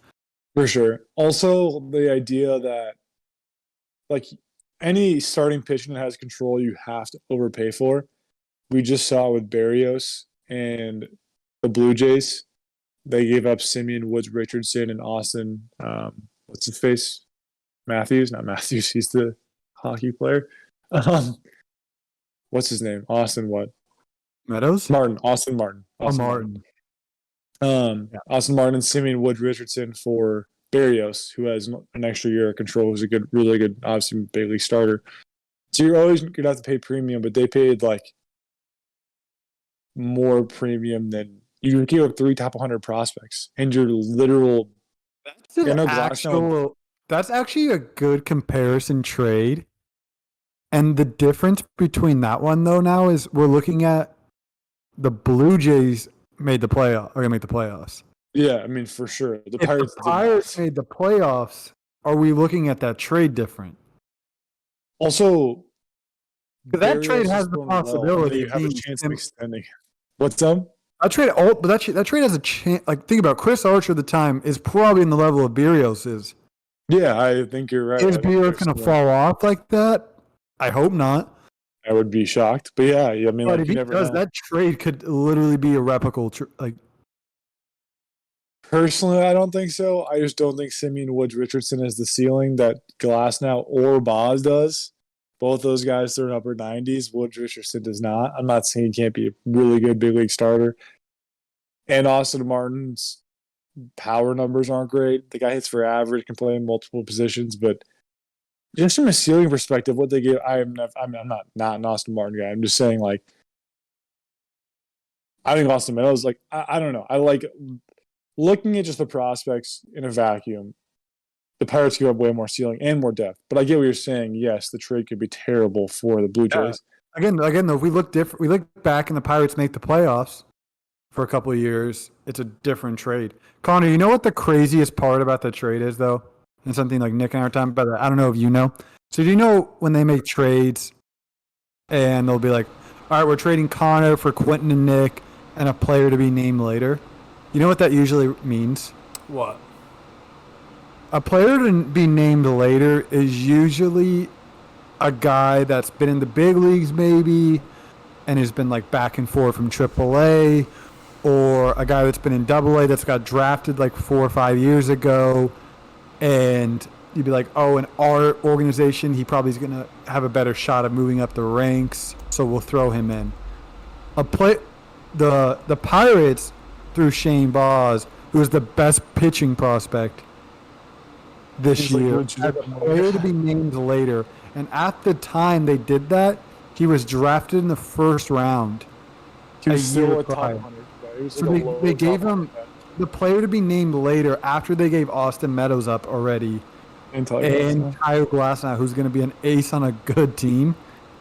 For sure. Also, the idea that like any starting pitching that has control, you have to overpay for. We just saw with Barrios and the Blue Jays. They gave up Simeon Woods Richardson and Austin. What's his face? Matthews? Not Matthews. He's the hockey player. What's his name? Austin what? Meadows? Martin. Austin Martin. Martin. Austin Martin and Simeon Woods Richardson for Barrios, who has an extra year of control, who's a good, really good, obviously big league starter. So you're always going to have to pay premium, but they paid like more premium than you give up 3 top 100 prospects and your literal. That's actually a good comparison trade. And the difference between that one though now is we're looking at the Blue Jays made the playoff. Are gonna make the playoffs. Yeah, I mean for sure. If the Pirates made the playoffs, are we looking at that trade different? Also, that trade has the possibility of have a chance of extending. What's up? That trade has a chance. Like think about Chris Archer at the time is probably in the level of Barrios is. Yeah, I think you're right. Is Barrios going to fall off like that? I hope not. I would be shocked, but yeah, I mean, but if he does, that trade could literally be a replicable. Personally, I don't think so. I just don't think Simeon Woods Richardson has the ceiling that Glasnow or Baz does. Both those guys are in upper 90s. Woods Richardson does not. I'm not saying he can't be a really good big league starter. And Austin Martin's power numbers aren't great. The guy hits for average, can play in multiple positions, but just from a ceiling perspective, what they give, I'm not an Austin Martin guy. I'm just saying, like, I think Austin Meadows, like, I don't know. I like looking at just the prospects in a vacuum. The Pirates give up way more ceiling and more depth. But I get what you're saying. Yes, the trade could be terrible for the Blue Jays. Again, though, if we look different, we look back and the Pirates make the playoffs for a couple of years. It's a different trade. Connor, you know what the craziest part about the trade is, though? And something like Nick and I were talking about that. I don't know if you know. So do you know when they make trades and they'll be like, all right, we're trading Connor for Quentin and Nick and a player to be named later? You know what that usually means? What? A player to be named later is usually a guy that's been in the big leagues maybe and has been like back and forth from AAA, or a guy that's been in AA that's got drafted like 4 or 5 years ago, and you'd be like, oh, in our organization, he probably is going to have a better shot of moving up the ranks, so we'll throw him in. The Pirates threw Shane Baz, who was the best pitching prospect this year, as a player to be named later. And at the time they did that, he was drafted in the first round. He was still a prior. top 100. He was So like a low they gave top him 100 guy. the player to be named later after they gave Austin Meadows up already, And Tyler and Glasnow. Tyler Glasnow, who's going to be an ace on a good team,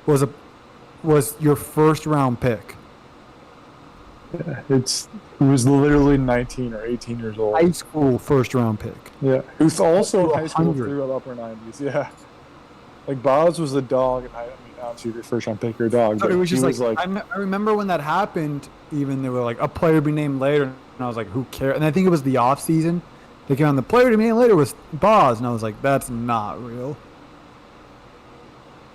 was your first round pick. Yeah, he was literally 19 or 18 years old. High school first round pick. Yeah, who's also in high school 100. through upper 90s. Yeah, like Boz was a dog, and I mean, obviously, your first round pick, you're a dog. So But it was just he like, I remember when that happened. Even they were like, a player to be named later, and I was like, who cares? And I think it was the off season. They came on, the player to be named later was Boz, and I was like, that's not real.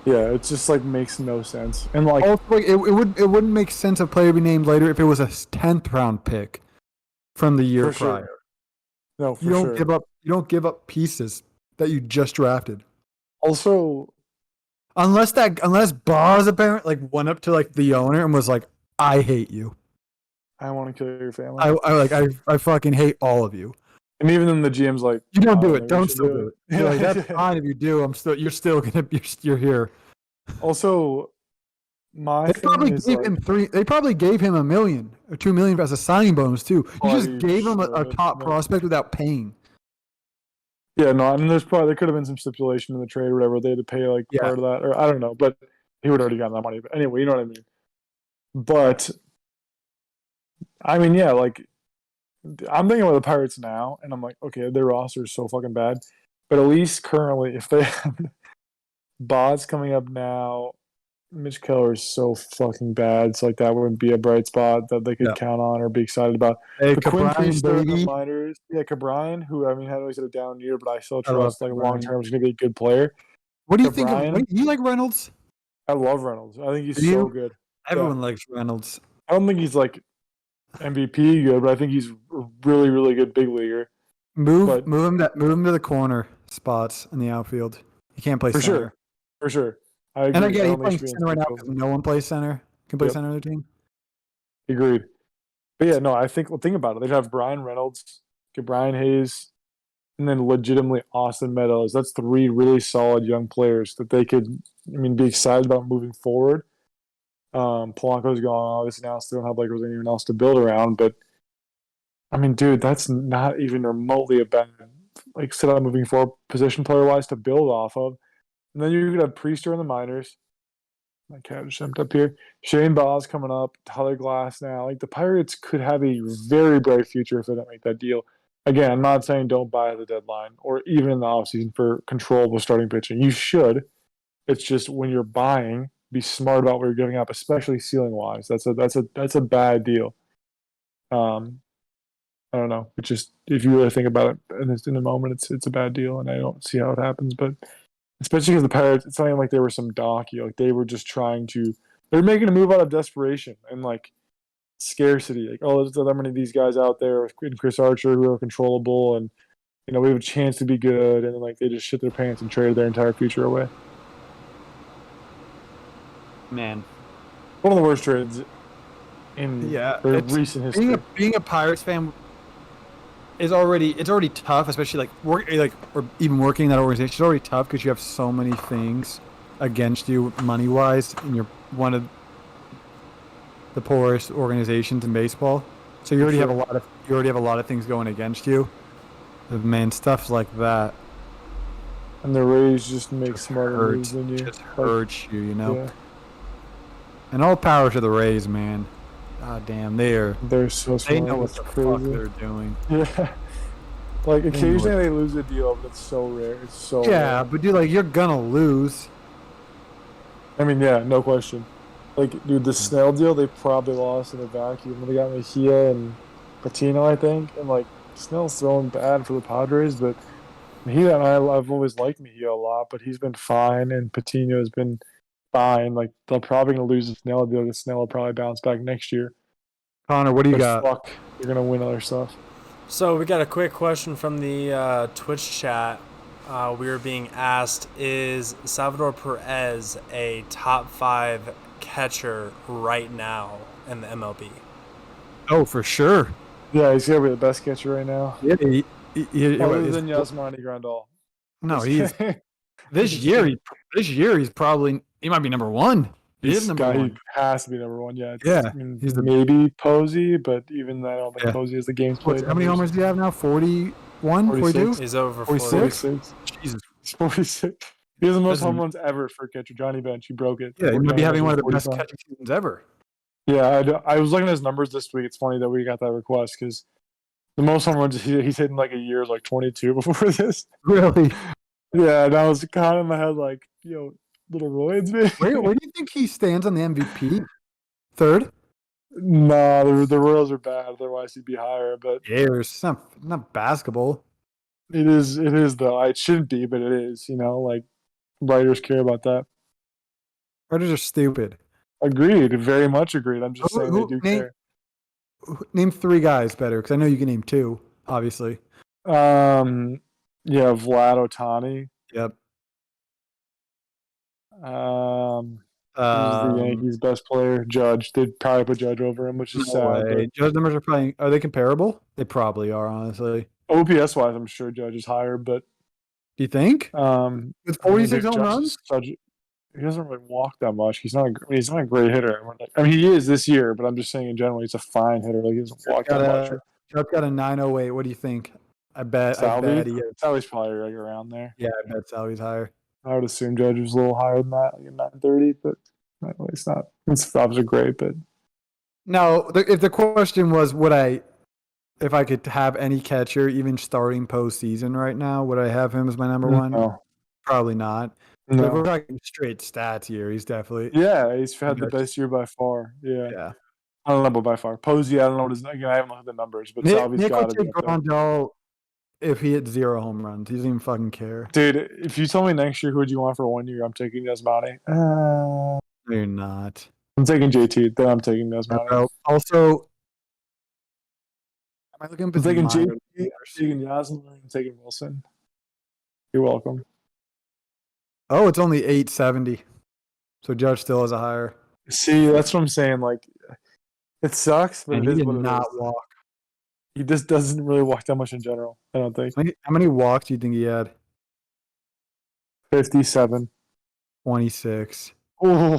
yeah, it just like makes no sense. And like, Also, like, it wouldn't make sense a player to be named later if it was a 10th round pick from the year For sure. prior. no, for You don't sure. you don't give up pieces that you just drafted. Also, Unless Boz apparently like went up to like the owner and was like, I hate you. I want to kill your family. I fucking hate all of you. and even then, the GM's like, You don't do "Oh, it. maybe we Don't should still do it. You're like, that's fine if you do. You're still gonna you're here. Also, my They thing probably is gave like, him They probably gave him $1 million or $2 million as a signing bonus too. You Oh, just you gave him a should, top yeah. prospect without paying. yeah, no, I mean, there could have been some stipulation in the trade or whatever. They had to pay like Yeah. part of that, or I don't know, but he would have already gotten that money. But anyway, you know what I mean. But I mean, yeah, like I'm thinking about the Pirates now, and I'm like, okay, their roster is so fucking bad. But at least currently, if they have Boz coming up now, Mitch Keller is so fucking bad. So like that wouldn't be a bright spot that they could Yeah. count on or be excited about. Hey, But Quinn Cabrine, Priester in the baby. minors, yeah, Cabrine, who I mean had always had a down year, but I still I love trust like Cabrine. long term is going to be a good player. What do you think of Cabrine? you like Reynolds? I love Reynolds. I think he's Do so you? good. Everyone likes Reynolds. I don't think he's like MVP good, but I think he's a really, really good big leaguer. Move But- him to the corner spots in the outfield. He can't play For center. sure. For sure. I agree. And I again, he's don't think playing he should be in center right now Infield. because no one plays center. Can play Yep. center on their team. Agreed. But yeah, no, I think, well, think about it. They'd have Brian Reynolds, Brian Hayes, and then legitimately Austin Meadows. That's 3 really solid young players that they could, I mean, be excited about moving forward. Polanco's gone, obviously now still don't have like really anyone else to build around, but I mean, dude, that's not even remotely a bad like set up moving forward position player wise to build off of. And then you could have Priester in the minors. My cat just jumped up here. Shane Baz coming up, Tyler Glass now. Like the Pirates could have a very bright future if they don't make that deal. Again, I'm not saying don't buy at the deadline or even in the offseason for controllable starting pitching. You should. It's just when you're buying, be smart about what you're giving up, especially ceiling wise. That's a bad deal. I don't know. It's just if you really think about it in the moment, it's a bad deal, and I don't see how it happens. But especially because the Pirates, it's not even like they were some donkey. Like they were just trying to. They're making a move out of desperation and like scarcity. Like, oh, there's that many of these guys out there with Chris Archer who are controllable, and we have a chance to be good. And then like they just shit their pants and traded their entire future away. Man, One of the worst trades in their it's- recent history. Being a Pirates fan is already tough, especially or even working in that organization. It's already tough because you have so many things against you money wise, and you're one of the poorest organizations in baseball. So you already have a lot of things going against you. But man, stuff like that And the Rays just make smarter moves than you. just hurts you, you know. Yeah, And all power to the Rays, man. God damn, they're so smart. they know what It's the fuck crazy. they're doing. Yeah. Like know occasionally what- they lose a deal, but it's so rare. It's so Yeah, rare. but dude, like you're gonna lose. I mean, yeah, no question. Like, dude, the Snell deal they probably lost in a vacuum. When they got Mejia and Patino, I think, and like Snell's throwing bad for the Padres, but I've always liked Mejia a lot, but he's been fine, and Patino has been fine. Like they're probably gonna lose the Snell deal. The Snell will probably bounce back next year. Connor, what do you But got? fuck, they're gonna win other stuff. So we got a quick question from the Twitch chat. We were being asked, is Salvador Perez a top 5 catcher right now in the MLB? Oh, for sure. Yeah, he's gonna be the best catcher right now. Yeah, Other than Yasmani Grandal. no, he's this year. He's probably might be number one. He is number one. He has to be number one. Yeah, Yeah, I mean, he's the maybe Posey, but even then, I don't think Yeah. Posey is the game's played. How many homers do you have now? 41, 42? He's over 40. 46? Jesus. He's 46. He has the most Doesn't- home runs ever for a catcher. Johnny Bench, he broke it. Yeah, he might be having one of the best 45. catching seasons ever. Yeah, I was looking at his numbers this week. It's funny that we got that request because the most home runs he's hit in like a year is like 22 before this. Really? Yeah, and I was kind of in my head like, little roids, man. Where do you think he stands on the MVP? Third? Nah, the Royals are bad. Otherwise, he'd be higher. But Airs. It's not basketball. it is though. It shouldn't be, but it is. Like writers care about that. Writers are stupid. Agreed. Very much agreed. I'm just saying they do care. Name 3 guys better, because I know you can name 2, obviously. Yeah, Vlad Otani. Yep. Who's the Yankees' best player? Judge. They'd probably put Judge over him, which is sad. But Judge numbers are they comparable? They probably are, honestly. OPS wise, I'm sure Judge is higher, but Do you think? With 46 home Judge runs? he doesn't really walk that much. He's not a great hitter. I mean, he is this year, but I'm just saying in general, he's a fine hitter. Like he doesn't walk that much. Judge got a 908. What do you think? I bet he is. Salvy's probably like around there. Yeah, I bet Salvy's higher. I would assume Judge was a little higher than that, like a 930, but it's not. It's obviously great, but No, if the question was, if I could have any catcher, even starting postseason right now, would I have him as my number one? No. Probably not. No. But if we're talking straight stats here, he's definitely. Yeah, he's had the best year by far. Yeah. Yeah. I don't know about by far. Posey, I don't know what his. Again, I haven't looked at the numbers, but Salvy's Nick got would to be take up there. Grandal if he hit 0 home runs. He doesn't even fucking care. Dude, if you told me next year who would you want for 1 year, I'm taking Yasmani. No, you're not. I'm taking JT. Then I'm taking Yasmani. Also, am I looking I'm taking JT. minor I'm taking Yasmani. I'm taking Wilson. You're welcome. Oh, it's only 870. So Judge still has a higher. See, that's what I'm saying. Like, it sucks, but And it he is did what it not is. walk. He just doesn't really walk that much in general, I don't think. How many walks do you think he had? 57. 26. Oh.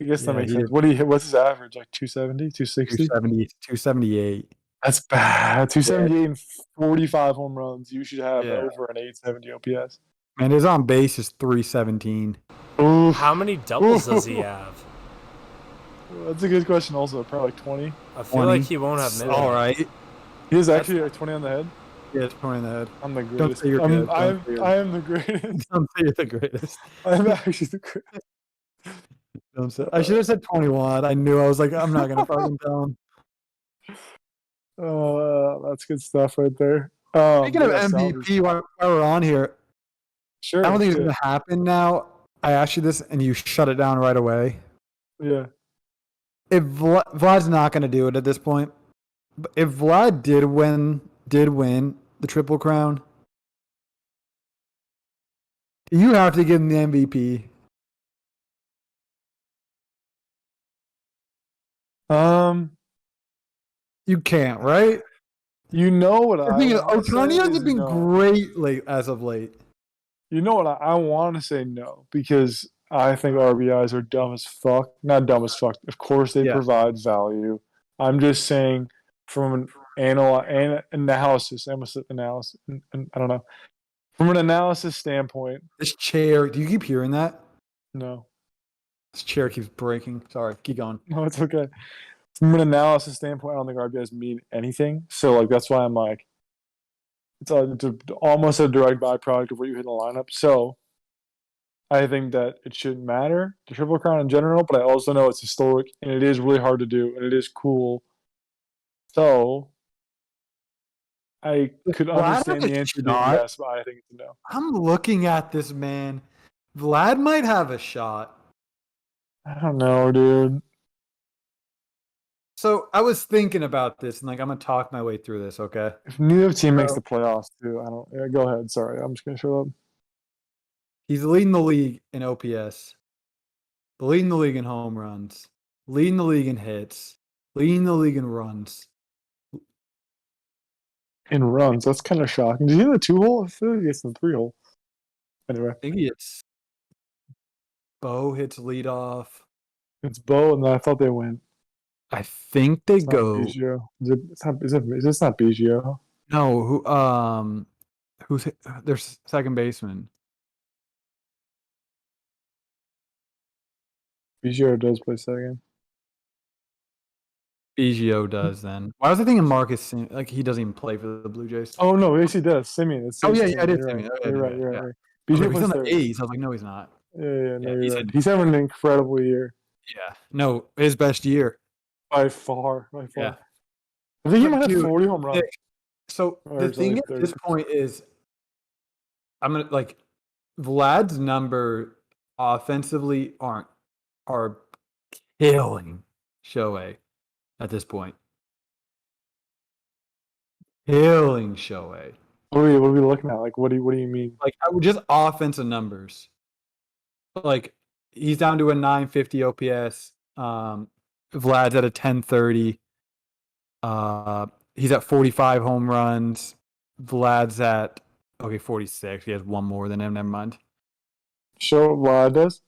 I guess that Yeah, makes he sense. did. What's his average? Like 270, 260? 278. That's bad. 278 and 45 home runs. You should have Yeah. over an 870 OPS. And his on base is 317. Ooh, How many doubles does he have? that's a good question. Also, probably like 20. I feel like he won't have many. All right. He is actually like 20 on the head. Yeah, it's pointing in the head. I'm the Don't greatest. say you're good. Don't say you're I am the greatest. Don't say you're the greatest. I'm actually the greatest. Don't say, I should have said 21. I knew. I was like, I'm not going to fucking tell him. Oh, that's good stuff right there. Speaking of MVP, while we're on here, sure. I don't think it's going to happen now. I asked you this, and you shut it down right away. Yeah. If Vlad's not going to do it at this point, but if Vlad did win the Triple Crown, you have to give him the MVP. You can't, right? You know what The thing is, wanna say Otani is hasn't been no. great as of late. You know what I want to say no because I think RBIs are dumb as fuck. Not dumb as fuck. Of course they Yeah. provide value. I'm just saying from an analysis. I don't know. From an analysis standpoint, This chair, do you keep hearing that? no. This chair keeps breaking. Sorry, keep going. No, it's okay. From an analysis standpoint, I don't think RBIs mean anything. So like that's why I'm like, it's almost a direct byproduct of what you hit in the lineup. So I think that it shouldn't matter, the Triple Crown in general, but I also know it's historic and it is really hard to do and it is cool. So I could Vlad understand had the a answer being shot. yes, but I think it's a no. I'm looking at this man. Vlad might have a shot. I don't know, dude. So I was thinking about this, and like I'm gonna talk my way through this. Okay. If neither team makes So- the playoffs, too, I don't. Yeah, go ahead. Sorry, I'm just gonna shut up. He's leading the league in OPS, leading the league in home runs, leading the league in hits, leading the league in runs. In runs, that's kind of shocking. Did he hit the 2-hole? I feel like it's the 3-hole. Anyway, I think it's Bo hits leadoff. it's Bo, and then I thought they went. I think they It's not go. Biggio. It's not Biggio. No, who's their second baseman? Biggio does play second. Biggio does then. Why was I thinking Marcus? Like he doesn't even play for the Blue Jays. Oh no, yes he does. Simeon. It's Oh, yeah, Simeon. I did You're Simeon. right. Oh, yeah, You're right. yeah, You're yeah. right. I was like, Biggio he's plays on the third. A's. I was like, no, he's not. Yeah, no, Yeah, you're he's right. in- He's having an incredible year Yeah, no, his best year. by far. Yeah. I think he But might have dude, 40 home runs. So Or the it's only thing at 30. this point is, I'm gonna like Vlad's number offensively are killing Shohei at this point. Killing Shohei. What are we looking at? Like, what do you mean? Like I would just offensive numbers. Like he's down to a 950 OPS. Vlad's at a 1030. He's at 45 home runs. Vlad's at 46. He has one more than him. Never mind. Show what Vlad does.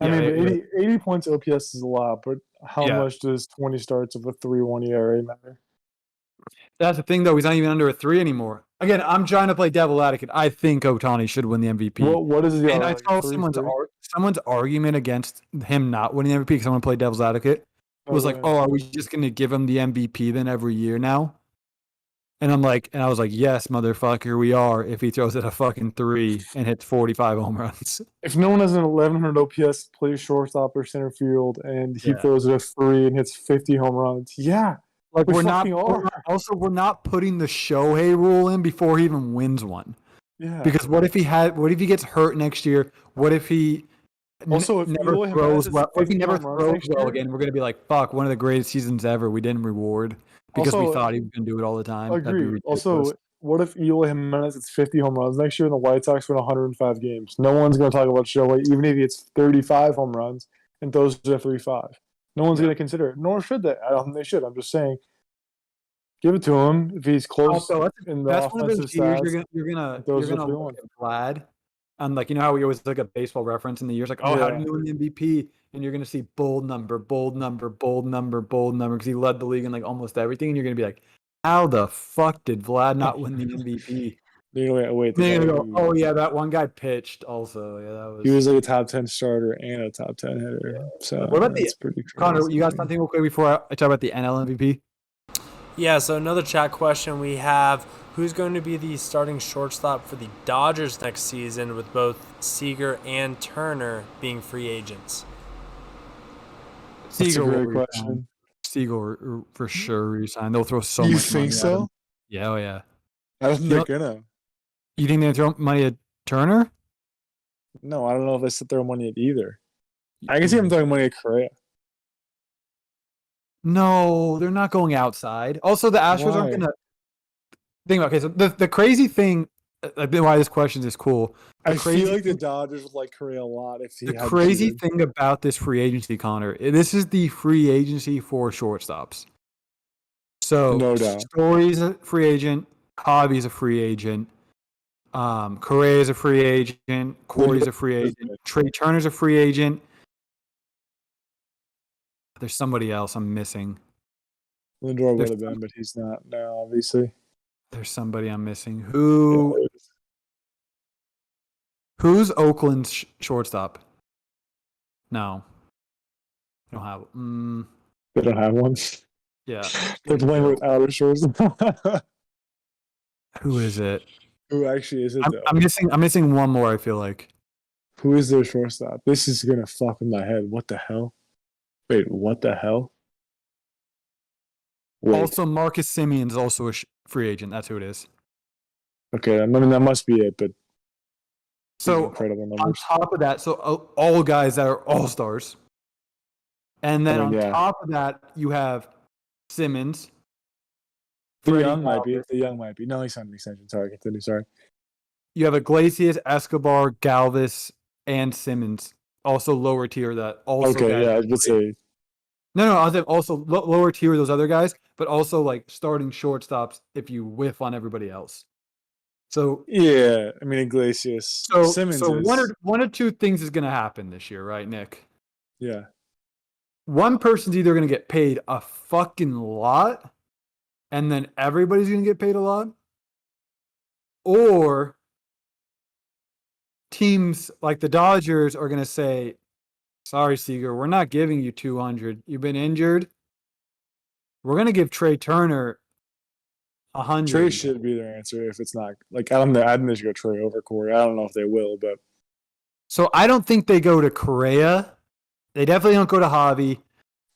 I Yeah, mean, it- 80 points OPS is a lot, but how Yeah. much does 20 starts of a 3-1 ERA matter? That's the thing, though. He's not even under a 3 anymore. Again, I'm trying to play devil advocate. I think Ohtani should win the MVP. What is the And I like saw 3-3? someone's argument against him not winning the MVP because someone played devil's advocate was like, Okay. "Oh, are we just going to give him the MVP then every year now?" And I was like, "Yes, motherfucker, we are. If he throws it a fucking 3 and hits 45 home runs." If no one has an 1100 OPS, plays shortstop or center field, and he Yeah. throws it a 3 and hits 50 home runs, yeah, Like We we're not. fucking are. We're not putting the Shohei rule in before he even wins one. yeah. Because what if he gets hurt next year? What if he Also, if never Eloy throws Jimenez well? What if he 50 never home runs throws next well year? again? We're gonna be like, fuck, one of the greatest seasons ever. We didn't reward because we Also, thought he was gonna do it all the time. That'd be Agreed. ridiculous. Also, what if Eloy Jimenez hits 50 home runs next year and the White Sox win 105 games? No one's going to talk about Shohei, even if he hits 35 home runs and throws a 3-5. No one's Yeah. going to consider it, nor should they. I don't think they should. I'm just saying, give it to him if he's close Also, in the that's one of offensive those years stats. Those you're are gonna the look one. at Vlad, and like you know how we always look at baseball reference in the years like, oh, how Yeah. did he win the MVP? And you're gonna see bold number, bold number, bold number, bold number because he led the league in like almost everything, and you're gonna be like, how the fuck did Vlad not win the MVP? Wait, Then the you guy go, who- oh yeah, that one guy pitched also. Yeah, that was. he was like a top 10 starter and a top 10 hitter. So What about that's pretty Connor? crazy. You got something real quick before I talk about the NL MVP? Yeah, so another chat question we have: who's going to be the starting shortstop for the Dodgers next season, with both Seager and Turner being free agents? That's a Seager will great resign. question. Seager for sure resign. They'll throw so You much money think at so? him. Yeah, oh yeah. I don't think You they're gonna. You think they throw money at Turner? No, I don't know if they sit there money at either. I can see them throwing money at Correa. No, they're not going outside. Also, the Astros aren't Why? gonna think about. Okay, so the crazy thing, why this question is cool. I crazy feel like the thing- Dodgers would like Correa a lot if he The had crazy cheated. thing about this free agency, Connor, this is the free agency for shortstops. So No doubt. Story's a free agent. Javi's a free agent. Correa's a free agent. Corey's a free agent. Trey Turner's a free agent. There's somebody else I'm missing. Lindor would There's have been, but he's not now, obviously. There's somebody I'm missing. Yeah, Who's Oakland's shortstop? No, I don't have. they don't have one. Yeah. They're playing with outer shores. Who is it? Who actually is it, though? I'm missing one more. I feel like. Who is their shortstop? This is going to fuck with my head. What the hell? Wait, what the hell? Wait, Also, Marcus Simeon's also free agent. That's who it is. Okay, I mean that must be it, but So incredible on numbers. top of that, so all guys that are all-stars. And then I mean, on yeah. top of that, you have Simmons. The Freddie young might be. Galvis. The young might be. No, he's signed an extension. Sorry, continue. Sorry. You have Iglesias, Escobar, Galvis, and Simmons. Also lower tier that. Also Okay, guys- yeah, I would say. No, I was saying also lower tier those other guys, but also like starting shortstops if you whiff on everybody else. So Yeah, I mean Iglesias. so Simmons so is. one or two things is going to happen this year, right, Nick? Yeah. One person's either going to get paid a fucking lot, and then everybody's going to get paid a lot, or teams like the Dodgers are going to say, sorry, Seager, we're not giving you 200. You've been injured. We're going to give Trey Turner 100. Trey should be their answer if it's not like I don't know. I think they should go Trey over Corey. I don't know if they will, but So I don't think they go to Correa. They definitely don't go to Javi.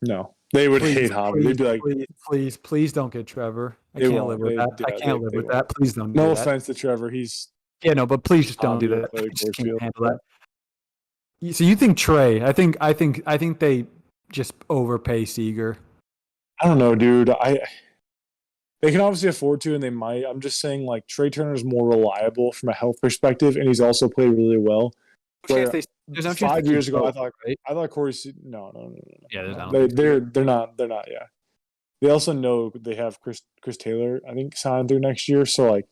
no, they would Please, hate Javi. They'd be like, please don't get Trevor. I They can't won't. live with that. I Yeah, can't live they with won't. that. Please don't no do that. offense to Trevor, he's Yeah, no, but please just don't do Javi that. played I just Coors can't Field. handle that. So you think Trey? I think they just overpay Seager. I don't know, dude. They can obviously afford to, and they might. I'm just saying, like Trey Turner's more reliable from a health perspective, and he's also played really well. Where There's no chance 5 they years keep ago, both, right? I thought Corey. No. Yeah, I don't They, think so. they're not. Yeah, they also know they have Chris Taylor. I think signed through next year, so like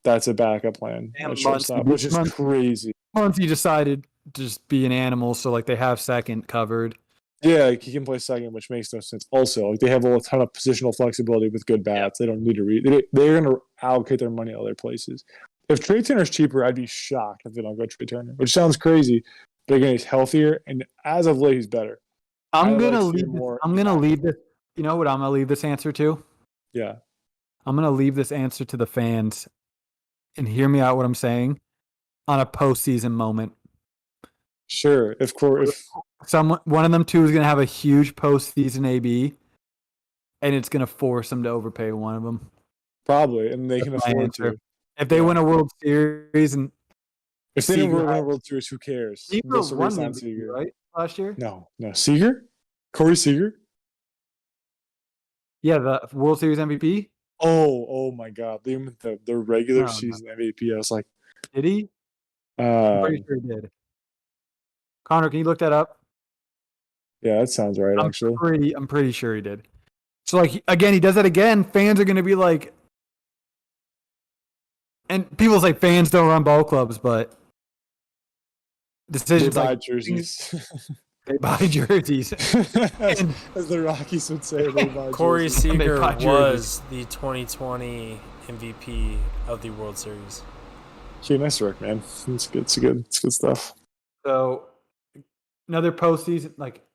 that's a backup plan And at shortstop, Muncy- which is Muncy- crazy. Muncy decided to just be an animal, so like they have second covered. Yeah, like he can play second, which makes no sense. Also, like they have a ton of positional flexibility with good bats. They don't need to read. They're going to allocate their money other places. If Trey Turner's cheaper, I'd be shocked if they don't go Trey Turner, which sounds crazy. But again, he's healthier, and as of late, he's better. I'm I'd gonna like to see leave. more I'm gonna impact. leave this. You know what? I'm gonna leave this answer to. Yeah, I'm gonna leave this answer to the fans, and hear me out. What I'm saying, on a postseason moment, sure. If one of them two is gonna have a huge postseason AB, and it's gonna force them to overpay one of them. probably, and they can That's my afford answer. to. If they Yeah. win a World Series and If they don't Seager win a has- World Series, who cares? Seager They'll still won the re-sign MVP, Seager. right, last year? No. Seager? Corey Seager? Yeah, the World Series MVP. Oh my God! The regular No. season MVP. I was like, Did he? I'm pretty um, sure he did. Connor, can you look that up? yeah, that sounds right. Actually, I'm pretty sure he did. So like again, he does that again. Fans are gonna be like, and people say fans don't run ball clubs, but they decisions buy like jerseys. they buy jerseys. as the Rockies would say, they buy Corey jerseys. Seager buy jerseys. was the 2020 MVP of the World Series. Okay, nice work, man. It's good. It's good stuff. So another postseason, like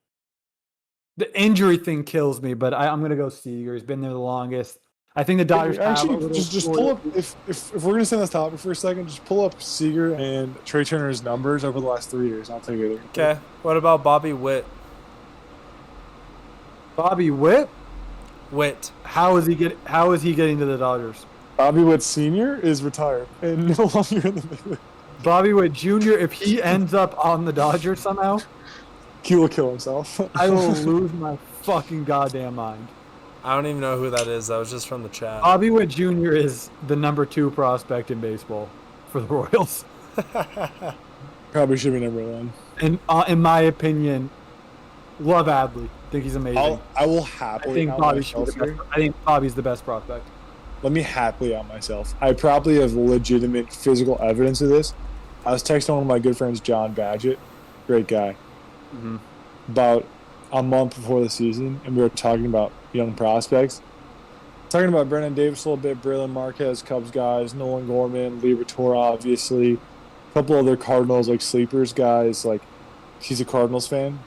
the injury thing kills me, but I'm gonna go Seager. He's been there the longest. I think the Dodgers have a Actually, little just pull up if we're gonna stay on this topic for a second, just pull up Seager and Trey Turner's numbers over the last 3 years. I'll take it. Okay, what about Bobby Witt? Bobby Witt. Witt. How is he getting to the Dodgers? Bobby Witt Sr. is retired and no longer in the big league. Bobby Witt Jr., if he ends up on the Dodgers somehow, He will kill himself. I will lose my fucking goddamn mind. I don't even know who that is. That was just from the chat. Bobby Witt Jr. is the number 2 prospect in baseball for the Royals. Probably should be number 1. And in my opinion, love Adley. I think he's amazing. I will I happily think out Bobby should be myself the here. best. I think Bobby's the best prospect. Let me happily out myself. I probably have legitimate physical evidence of this. I was texting one of my good friends, John Badgett, great guy, about a month before the season, and we were talking about young prospects. Talking about Brennan Davis a little bit, Braylon Marquez, Cubs guys, Nolan Gorman, Liberatore, obviously. A couple other Cardinals, like sleepers guys. Like, he's a Cardinals fan.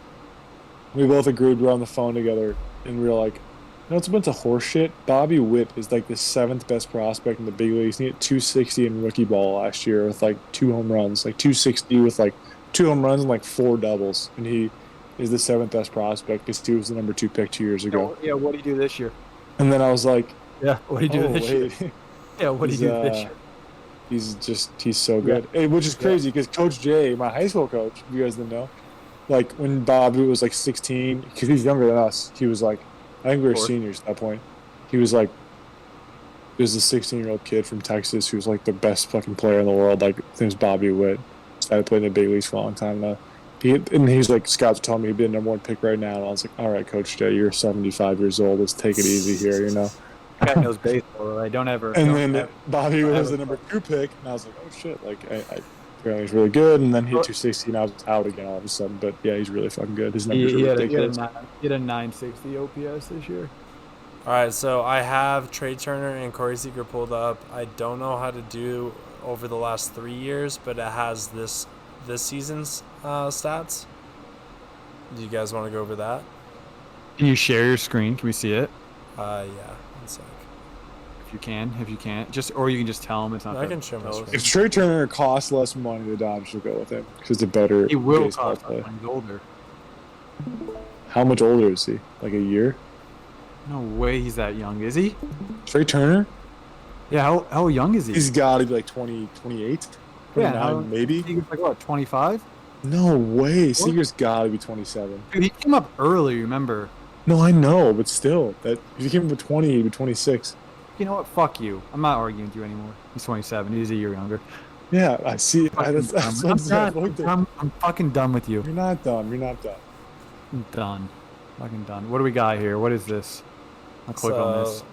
We both agreed. We were on the phone together, and we were like, you know, it's a bunch of horse shit. Bobby Witt is like the 7th best prospect in the big leagues. He hit 260 in rookie ball last year with like 2 home runs, like 260 with like 2 home runs and like 4 doubles. And he is the 7th best prospect because he was the number 2 pick 2 years ago. Yeah, what do you do this year? And then I was like, Yeah. What do you do Oh, this year? wait. Yeah. What do you do this year? He's so good. Hey, which is crazy because Coach Jay, my high school coach, if you guys didn't know, like when Bobby was like 16, because he's younger than us, he was like, I think we were Four. seniors at that point. He was like, there's a 16-year-old kid from Texas who was like the best fucking player in the world. Like, his name's Bobby Witt. Started playing in the big leagues for a long time now. And he's like, scouts told me he'd be the #1 pick right now. And I was like, all right, Coach Jay, you're 75 years old. Let's take it easy here, you know? That guy knows baseball. Right? Don't ever. And don't then ever- Bobby was the #2 pick, and I was like, oh shit, like I apparently he's really good. And then he hit 260, and I was out again all of a sudden. But yeah, he's really fucking good. His numbers he are had ridiculous. a 960 OPS this year. All right, so I have Trey Turner and Corey Seager pulled up. I don't know how to do over the last 3 years, but it has this season's stats. Do you guys want to go over that? Can you share your screen? Can we see it? Yeah, one sec. If you can. If you can't, or you can just tell him it's not. I can share my tell us. screen. If Trey Turner costs less money, the Dodgers will go with him because the better He will baseball cost player. when he's older. How much older is he? Like a year? No way he's that young, is he? Trey Turner? Yeah, how young is he? He's got to be like 20, 28, 29, how- maybe. He's like what, 25? No way. Seager's got to be 27. Dude, he came up early, remember? No, I know, but still, that if he came up with 20, he'd be 26. You know what? Fuck you. I'm not arguing with you anymore. He's 27. He's a year younger. Yeah, I see. That's I'm, what's done. point there. I'm fucking done with you. You're not done. You're not done. I'm done. Fucking done. What do we got here? What is this? I'll click on this.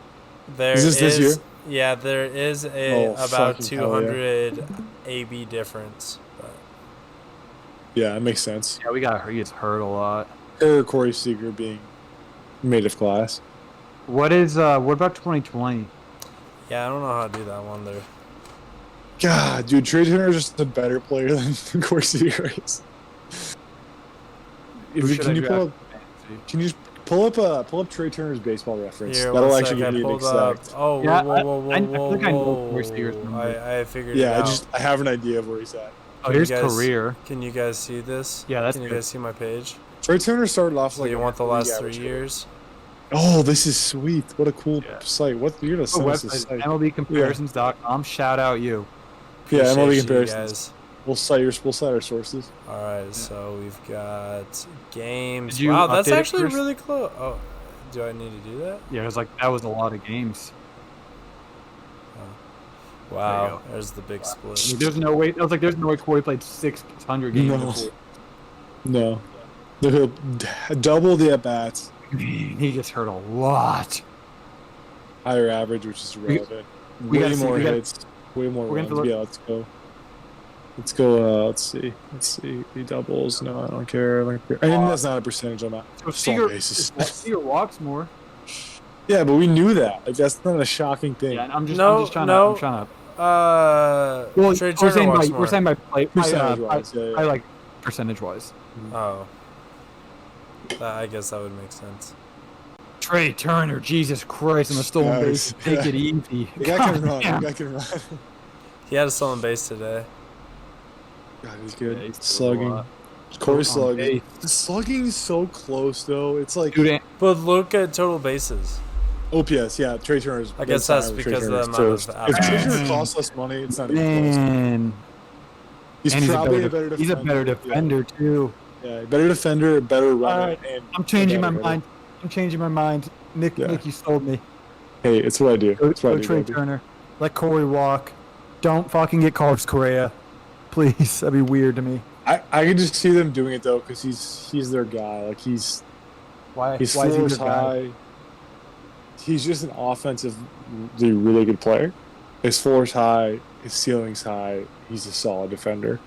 There Is this year? Yeah, there is Oh, about fucking hell yeah. 200 AB difference. But Yeah, it makes sense. Yeah, he gets hurt a lot. Or Corey Seager being made of glass. What about 2020? yeah, I don't know how to do that one there. God, dude, Trey Turner is just a better player than Corey Seager is. Can you just pull up Trey Turner's baseball reference? Here, That'll one actually sec, give I you an pulled up. exact. Oh, Yeah, whoa. I think I know Corey Seager's number. I figured it Yeah, out. I have an idea of where he's at. Oh, here's you guys- career. Can you guys see this? Yeah, that's Can you good. guys see my page? Trey Turner started off So like you a want the league last 3 average hitter. years? Oh, this is sweet. What a cool Yeah. site. What you're gonna Oh, send us this website, site? MLBcomparisons.com. Shout out you. Yeah, Appreciate MLB you comparisons. guys. We'll cite our sources. All right, so we've got games. Did you Wow, that's update it actually first? really close. Oh, do I need to do that? Yeah, it was like that was a lot of games. Wow, there's the big split. Like, there's no way. I was like, there's no way Corey played 600 games. No. before. No. They'll double the at bats, He gets hurt a lot. higher average, which is irrelevant. we Way gotta see- more we gotta- hits, way more we're gonna runs. look- Yeah, let's go. Let's see. He doubles. No, I don't care. I mean, that's not a percentage on that. So Stolen bases. Seager walks more. Yeah, but we knew that. Like, that's not a shocking thing. Yeah, and I'm just trying no. to. Well, Trey we're Turner saying walks by more. we're saying by play. Percentage-wise, yeah. I like percentage-wise. Oh. I guess that would make sense. Trey Turner, Jesus Christ, on the stolen Yes, base. Take yeah. it easy. The guy can run. Damn. The guy can run. He had a stolen base today. God, he's good. Yeah, he's slugging. a lot. Corey On slugging. base. The slugging is so close, though. It's like Dude, But look at total bases. OPS. Yeah, Trey Turner's. I guess that's because of the amount of If Trey average. Turner costs less money, it's not even close. man. He's And probably a better defender. He's a better defender too. Yeah, better defender, better runner. Alright, and I'm changing my better hitter. mind. I'm changing my mind. Nick, Yeah. you sold me. Hey, it's what I do. Go, It's what I go do. Trey baby. Turner. Let Corey walk. Don't fucking get Carlos Correa. Please, that'd be weird to me. I can just see them doing it though, because he's their guy. Like he's Why? his Why is he floor's your guy? high. He's just an offensively really good player. His floor's high. His ceiling's high. He's a solid defender.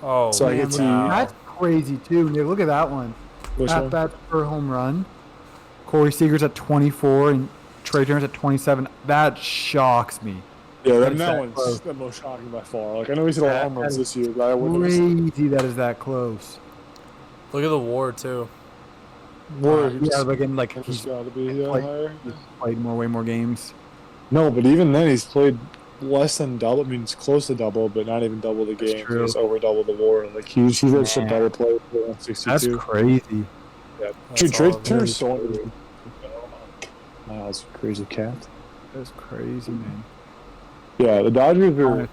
Oh, So I Man, get to- that's crazy too, Nick. Look at that one. Which At one? bats per home run. Corey Seager's at 24 and Trey Turner's at 27. That shocks me. Yeah, That's that that one's close. the most shocking by far. Like I know he's hit a lot of home runs That is this year, but I wouldn't have Crazy that is that close. look at the WAR too. more. Yeah, but again, like He's he's got to be played- higher. played way more games. No, but even then, he's played less than double. I mean, it's close to double, but not even double the That's game. true. He's over double the WAR. Like he's just a Man. better player than That's 162. crazy. Yeah. That's Dude, Trey all it Turner's is. so underrated. Miles, crazy cat. That's crazy, man. Yeah, the Dodgers are.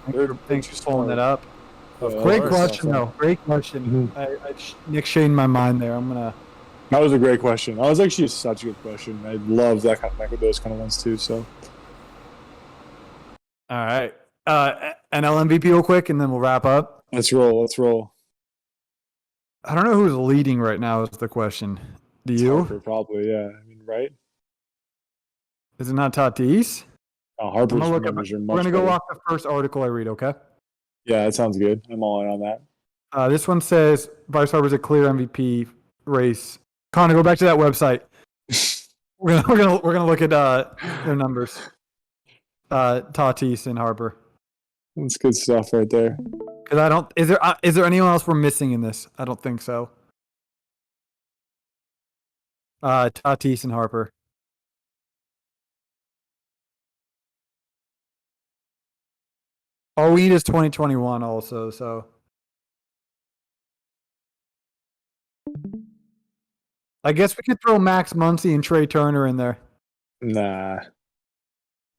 Thanks for pulling that up. Of Great course. question, though. Great question. Nick changed my mind there. I'm gonna. That was a great question. That was actually such a good question. I love that kind of those kind of ones too. So. All right. NL MVP real quick, and then we'll wrap up. Let's roll. Let's roll. I don't know who's leading right now. Is the question? Do you? Harper, probably. Yeah. I mean, right? Is it not Tatis? Harper's I'm gonna numbers are much we're gonna go better. off the first article I read. Okay. Yeah, that sounds good. I'm all in on that. This one says Bryce Harper's a clear MVP race. Connor, go back to that website. we're gonna look at their numbers. Tatis and Harper. That's good stuff right there. Because I don't. Is there anyone else we're missing in this? I don't think so. Tatis and Harper. All we need is 2021 also. So. I guess we could throw Max Muncy and Trey Turner in there. Nah.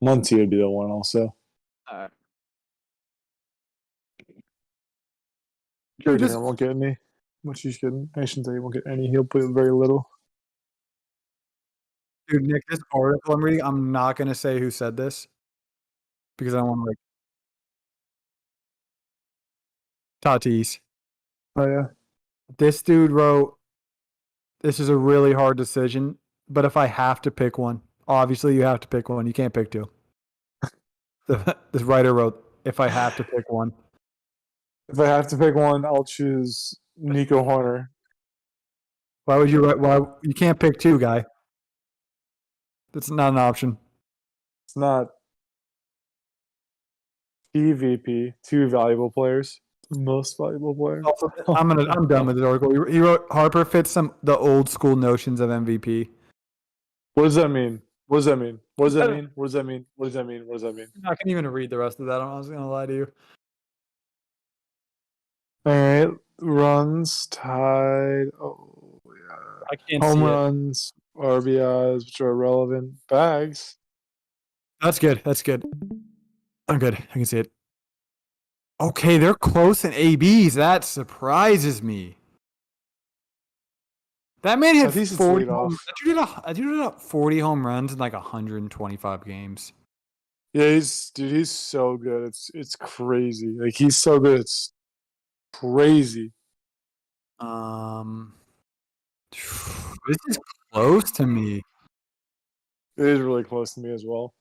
Muncy would be the one also. All right. Trey Turner won't get any. Much he's getting. I shouldn't say he won't get any. He'll play very little. Dude, Nick, this article I'm reading, I'm not going to say who said this because I don't want to, Tatis. Oh, yeah. This dude wrote, this is a really hard decision, but if I have to pick one, obviously you have to pick one. You can't pick two. This writer wrote, if I have to pick one. If I have to pick one, I'll choose Nico Horner. Why would you write? Why you can't pick two, guy? That's not an option. It's not PVP, two valuable players. Most valuable player. Also, I'm done with the article. He wrote Harper fits the old school notions of MVP. What does that mean? What does that mean? What does that mean? What does that mean? What does that mean? What does that mean? I can't even read the rest of that. I was going to lie to you. All right, runs tied. Oh yeah, I can't home see it. runs, RBIs, which are relevant. Bags. That's good. That's good. I'm good. I can see it. Okay, they're close in ABs. That surprises me. That man hit Tatis is 40 lead home, off. that dude did 40 home runs in like 125 games. Yeah, he's so good. It's crazy. Like he's so good. It's crazy. This is close to me. It is really close to me as well.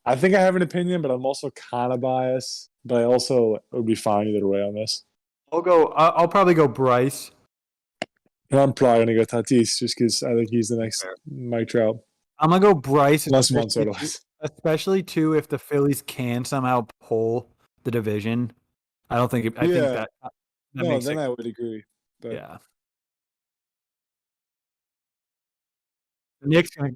I think I have an opinion, but I'm also kind of biased. But I also would be fine either way on this. I'll probably go Bryce. And I'm probably gonna go Tatis just because I think he's the next Mike Trout. I'm gonna go Bryce, Less months or less. especially too if the Phillies can somehow pull the division. I don't think. I think that No, makes then it. I would agree. But Yeah. Nick's gonna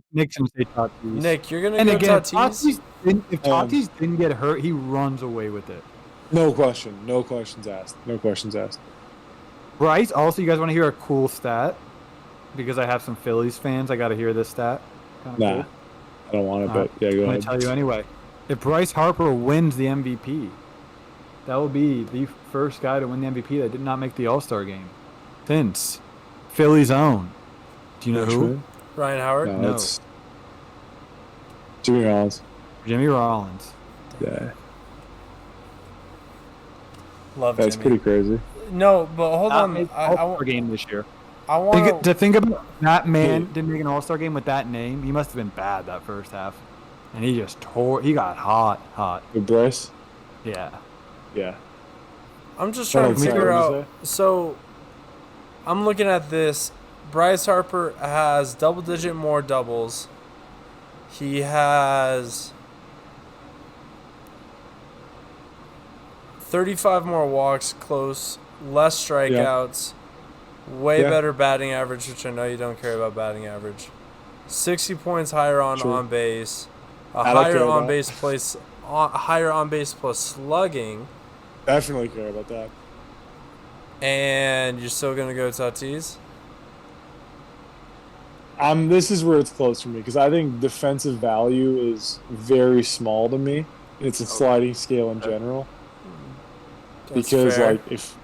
say Tatis. Nick, you're gonna And go again, Tatis. if Tatis didn't get hurt, he runs away with it. no question. No questions asked. No questions asked. Bryce, also, you guys want to hear a cool stat? Because I have some Phillies fans, I got to hear this stat. Kinda Nah, cool. I don't want it, All but right. yeah, go I'm going ahead. to tell you anyway. If Bryce Harper wins the MVP, that will be the first guy to win the MVP that did not make the All-Star game since Philly's own. Do you know who? Ryan Howard. No, No. it's Jimmy Rollins. Jimmy Rollins. Yeah, Love that's Jimmy. pretty crazy. No, but hold Not on. made the All-Star game this year. I want To think about that man didn't make an All-Star game with that name. He must have been bad that first half, and he just tore. He got hot. With Bryce? Yeah. Yeah. I'm just trying to Sorry, figure what did you out. So, I'm looking at this. Bryce Harper has double-digit more doubles. He has 35 more walks, close, less strikeouts, way Yeah. better batting average, which I know you don't care about batting average. 60 points higher on base, I don't care about- higher on base plus slugging, Definitely care about that. and you're still gonna go Tatis? This is where it's close for me because I think defensive value is very small to me. It's a sliding scale in general. That's Because fair. like if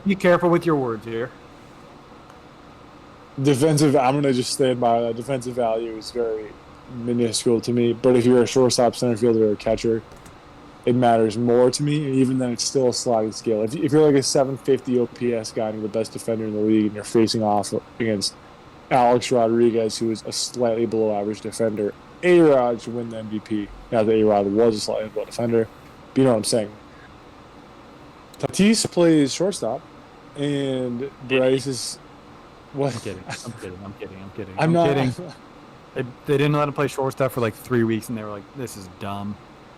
Be careful with your words here. I'm gonna just stand by that. Defensive value is very minuscule to me. But if you're a shortstop, center fielder, or a catcher, it matters more to me. And even then, it's still a sliding scale. If you're like a 750 OPS guy and you're the best defender in the league, and you're facing off against Alex Rodriguez, who is a slightly below average defender, A-Rod should win the MVP. Now that A-Rod was a slightly below defender, but you know what I'm saying. Tatis plays shortstop, and Bryce is. What? I'm kidding. I'm kidding. I'm not. kidding. They didn't let him play shortstop for like 3 weeks, and they were like, "This is dumb."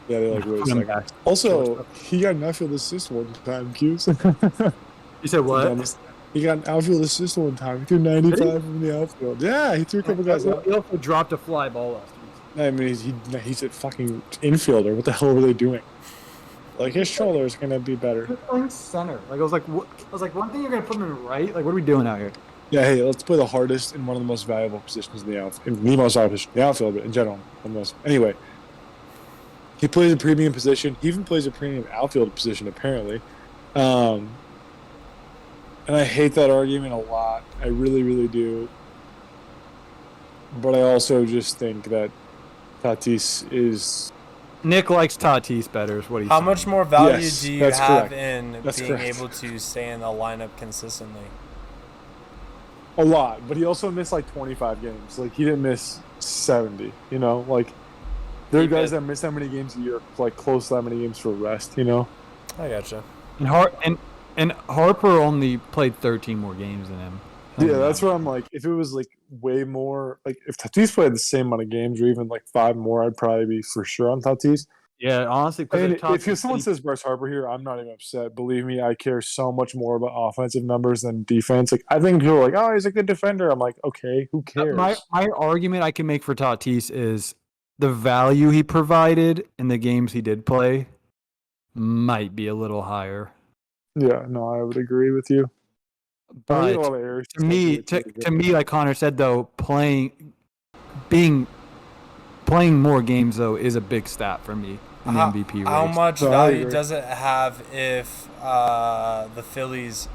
Yeah, they're like, wait a Put him second. back. Also, he got an outfield assist one time, Q's. You said what? He got an outfield assist one time. He threw 95 from the outfield. Yeah, he threw a couple guys out. He also dropped a fly ball last week. I mean, he's a fucking infielder. What the hell were they doing? Like, his shoulder is going to be better. He's playing center. Like I was like, one thing you're gonna put him in right. Like, what are we doing out here? Yeah, hey, let's play the hardest and one of the most valuable positions in the outfield. In the most valuable position in the outfield, but in general, the most. Anyway, he plays a premium position. He even plays a premium outfield position, apparently. And I hate that argument a lot. I really, really do. But I also just think that Tatis is. Nick likes Tatis better. Is what he's How saying. much more value Yes, do you that's have correct. in That's being correct. able to stay in the lineup consistently? A lot, but he also missed like 25 games. Like, he didn't miss 70, you know? Like, there are He guys did. that miss that many games a year, like close to that many games for rest, you know? I gotcha. And Harper only played 13 more games than him. Yeah, that's what I'm like. If it was like way more, like if Tatis played the same amount of games or even like 5 more, I'd probably be for sure on Tatis. Yeah, honestly. And if someone says Bryce Harper here, I'm not even upset. Believe me, I care so much more about offensive numbers than defense. Like, I think people are like, oh, he's a good defender. I'm like, okay, who cares? my argument I can make for Tatis is the value he provided in the games he did play might be a little higher. Yeah, no, I would agree with you. But A lot of errors. to me, like Connor said, though, playing more games though is a big stat for me in the MVP race. How much No, I value agree. does it have if the Phillies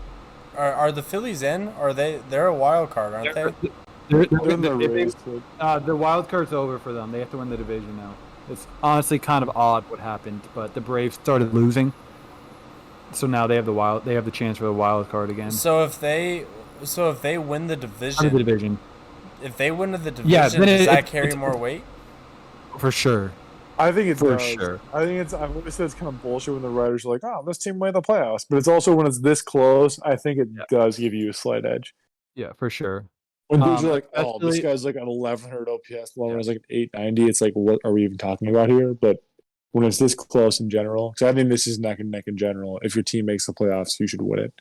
are the Phillies in? Or they're a wild card, aren't they? They're in the race. The wild card's over for them. They have to win the division now. It's honestly kind of odd what happened, but the Braves started losing, so now they have the chance for the wild card again. So if they win the Out division, of the division if they win the division, Yeah, then does that it's- carry more weight? for sure. I think it's For does. sure. I think it's. I've always said it's kind of bullshit when the writers are like, "Oh, this team made the playoffs," but it's also when it's this close. I think it Yeah. does give you a slight edge. Yeah, for sure. When dudes are like, "Oh, especially- this guy's like an 1100 OPS, the other one's like an 890," it's like, what are we even talking about here? But when it's this close in general, because I think this is neck and neck in general. If your team makes the playoffs, you should win it.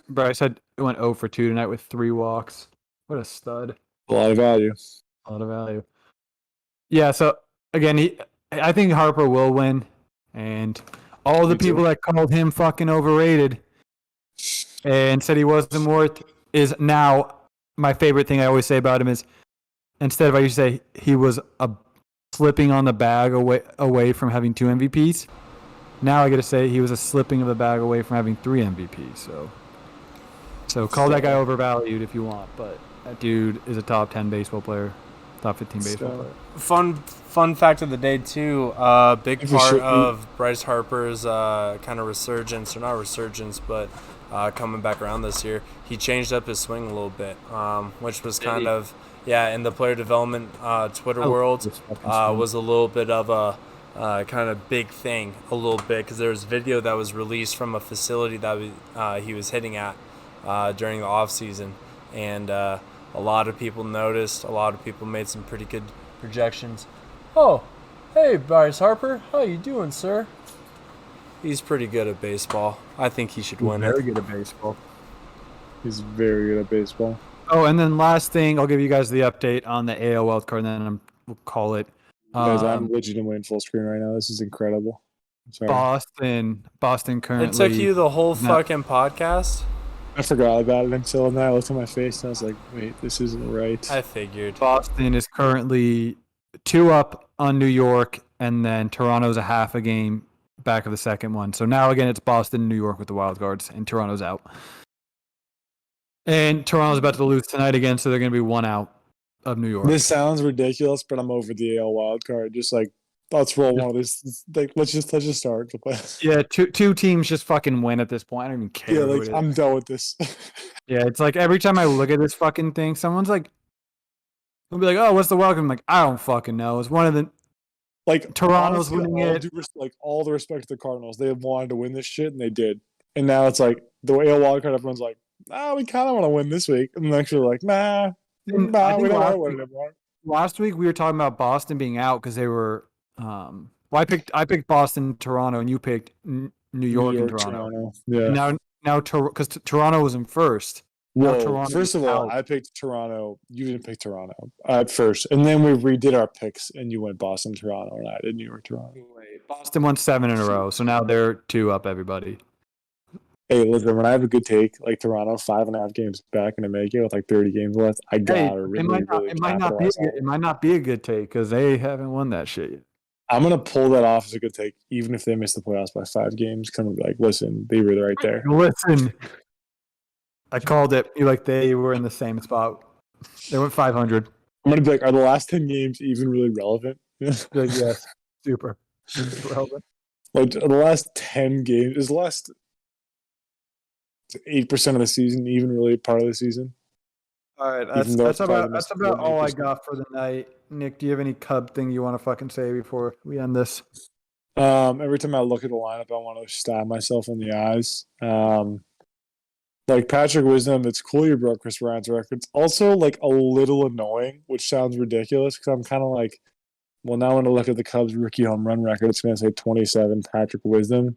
Bryce went 0 for 2 tonight with 3 walks. What a stud. A lot of value. A lot of value. Yeah, so again, I think Harper will win, and all the Me too. people that called him fucking overrated and said he wasn't worth is now my favorite thing I always say about him is instead of I used to say he was slipping on the bag away from having 2 MVPs, now I get to say he was a slipping of the bag away from having 3 MVPs. So call that guy overvalued if you want, but that dude is a top 10 baseball player, top 15 baseball player. Fun fact of the day too. Big If you part should- of Bryce Harper's kind of resurgence, or not resurgence, but coming back around this year, he changed up his swing a little bit, which was kind of in the player development Twitter world was a little bit of a kind of big thing a little bit because there was video that was released from a facility that he was hitting at during the off season, and a lot of people noticed. A lot of people made some pretty good projections. Oh, hey Bryce Harper, how you doing, sir? He's pretty good at baseball. I think he should win Very it. good at baseball. He's very good at baseball. Oh, and then last thing, I'll give you guys the update on the AL wildcard, and then we'll call it. Guys, I'm legitimately in full screen right now. This is incredible. I'm sorry. Boston It currently. took you the whole No. fucking podcast. I forgot about it until then. I looked at my face and I was like, wait, this isn't right. I figured. Boston is currently 2 up on New York, and then Toronto's a half a game back of the second one. So now again, it's Boston, New York with the wild cards, and Toronto's out. And Toronto's about to lose tonight again, so they're going to be 1 out of New York. This sounds ridiculous, but I'm over the AL wild card. Just like, let's roll one of these. Like, let's just start the playoffs. Yeah, two teams just fucking win at this point. I don't even care. Yeah, who like it is. I'm done with this. Yeah, it's like every time I look at this fucking thing, someone's like, they'll be like, "Oh, what's the welcome?" I'm like, I don't fucking know. It's one of the Like Toronto's honestly, winning it. Like all the respect to the Cardinals, they wanted to win this shit and they did. And now it's like the AL wild card. Everyone's like, we kind of want to win this week, and the next we're like, I we think don't want last to win week- anymore. Last week we were talking about Boston being out because they were. Well, I picked Boston, Toronto, and you picked New York and Toronto. Yeah. And now because Toronto was in first. Now Well, Toronto's first of all, out. I picked Toronto. You didn't pick Toronto at first, and then we redid our picks, and you went Boston, Toronto, and I did New York, Toronto. Boston won 7 in a row, so now they're 2 up. Everybody. Hey, listen, when I have a good take, like Toronto, 5.5 games back and I make it with like 30 games left, I gotta it might not be a good take because they haven't won that shit yet. I'm gonna pull that off as a good take, even if they miss the playoffs by 5 games. Come and be like, listen, they were right there. Listen, I called it. They were in the same spot. They went 500. I'm gonna be like, are the last 10 games even really relevant? Like, yes, super relevant. Like the last 10 games is the last 8% of the season even really part of the season? All right, Even though that's it's probably about the most all I 8%. got for the night. Nick, do you have any Cub thing you want to fucking say before we end this? Every time I look at the lineup, I want to stab myself in the eyes. Like Patrick Wisdom, it's cool you broke Chris Bryant's record. It's also like a little annoying, which sounds ridiculous because I'm kind of like, well, now when I look at the Cubs rookie home run record, it's going to say 27 Patrick Wisdom.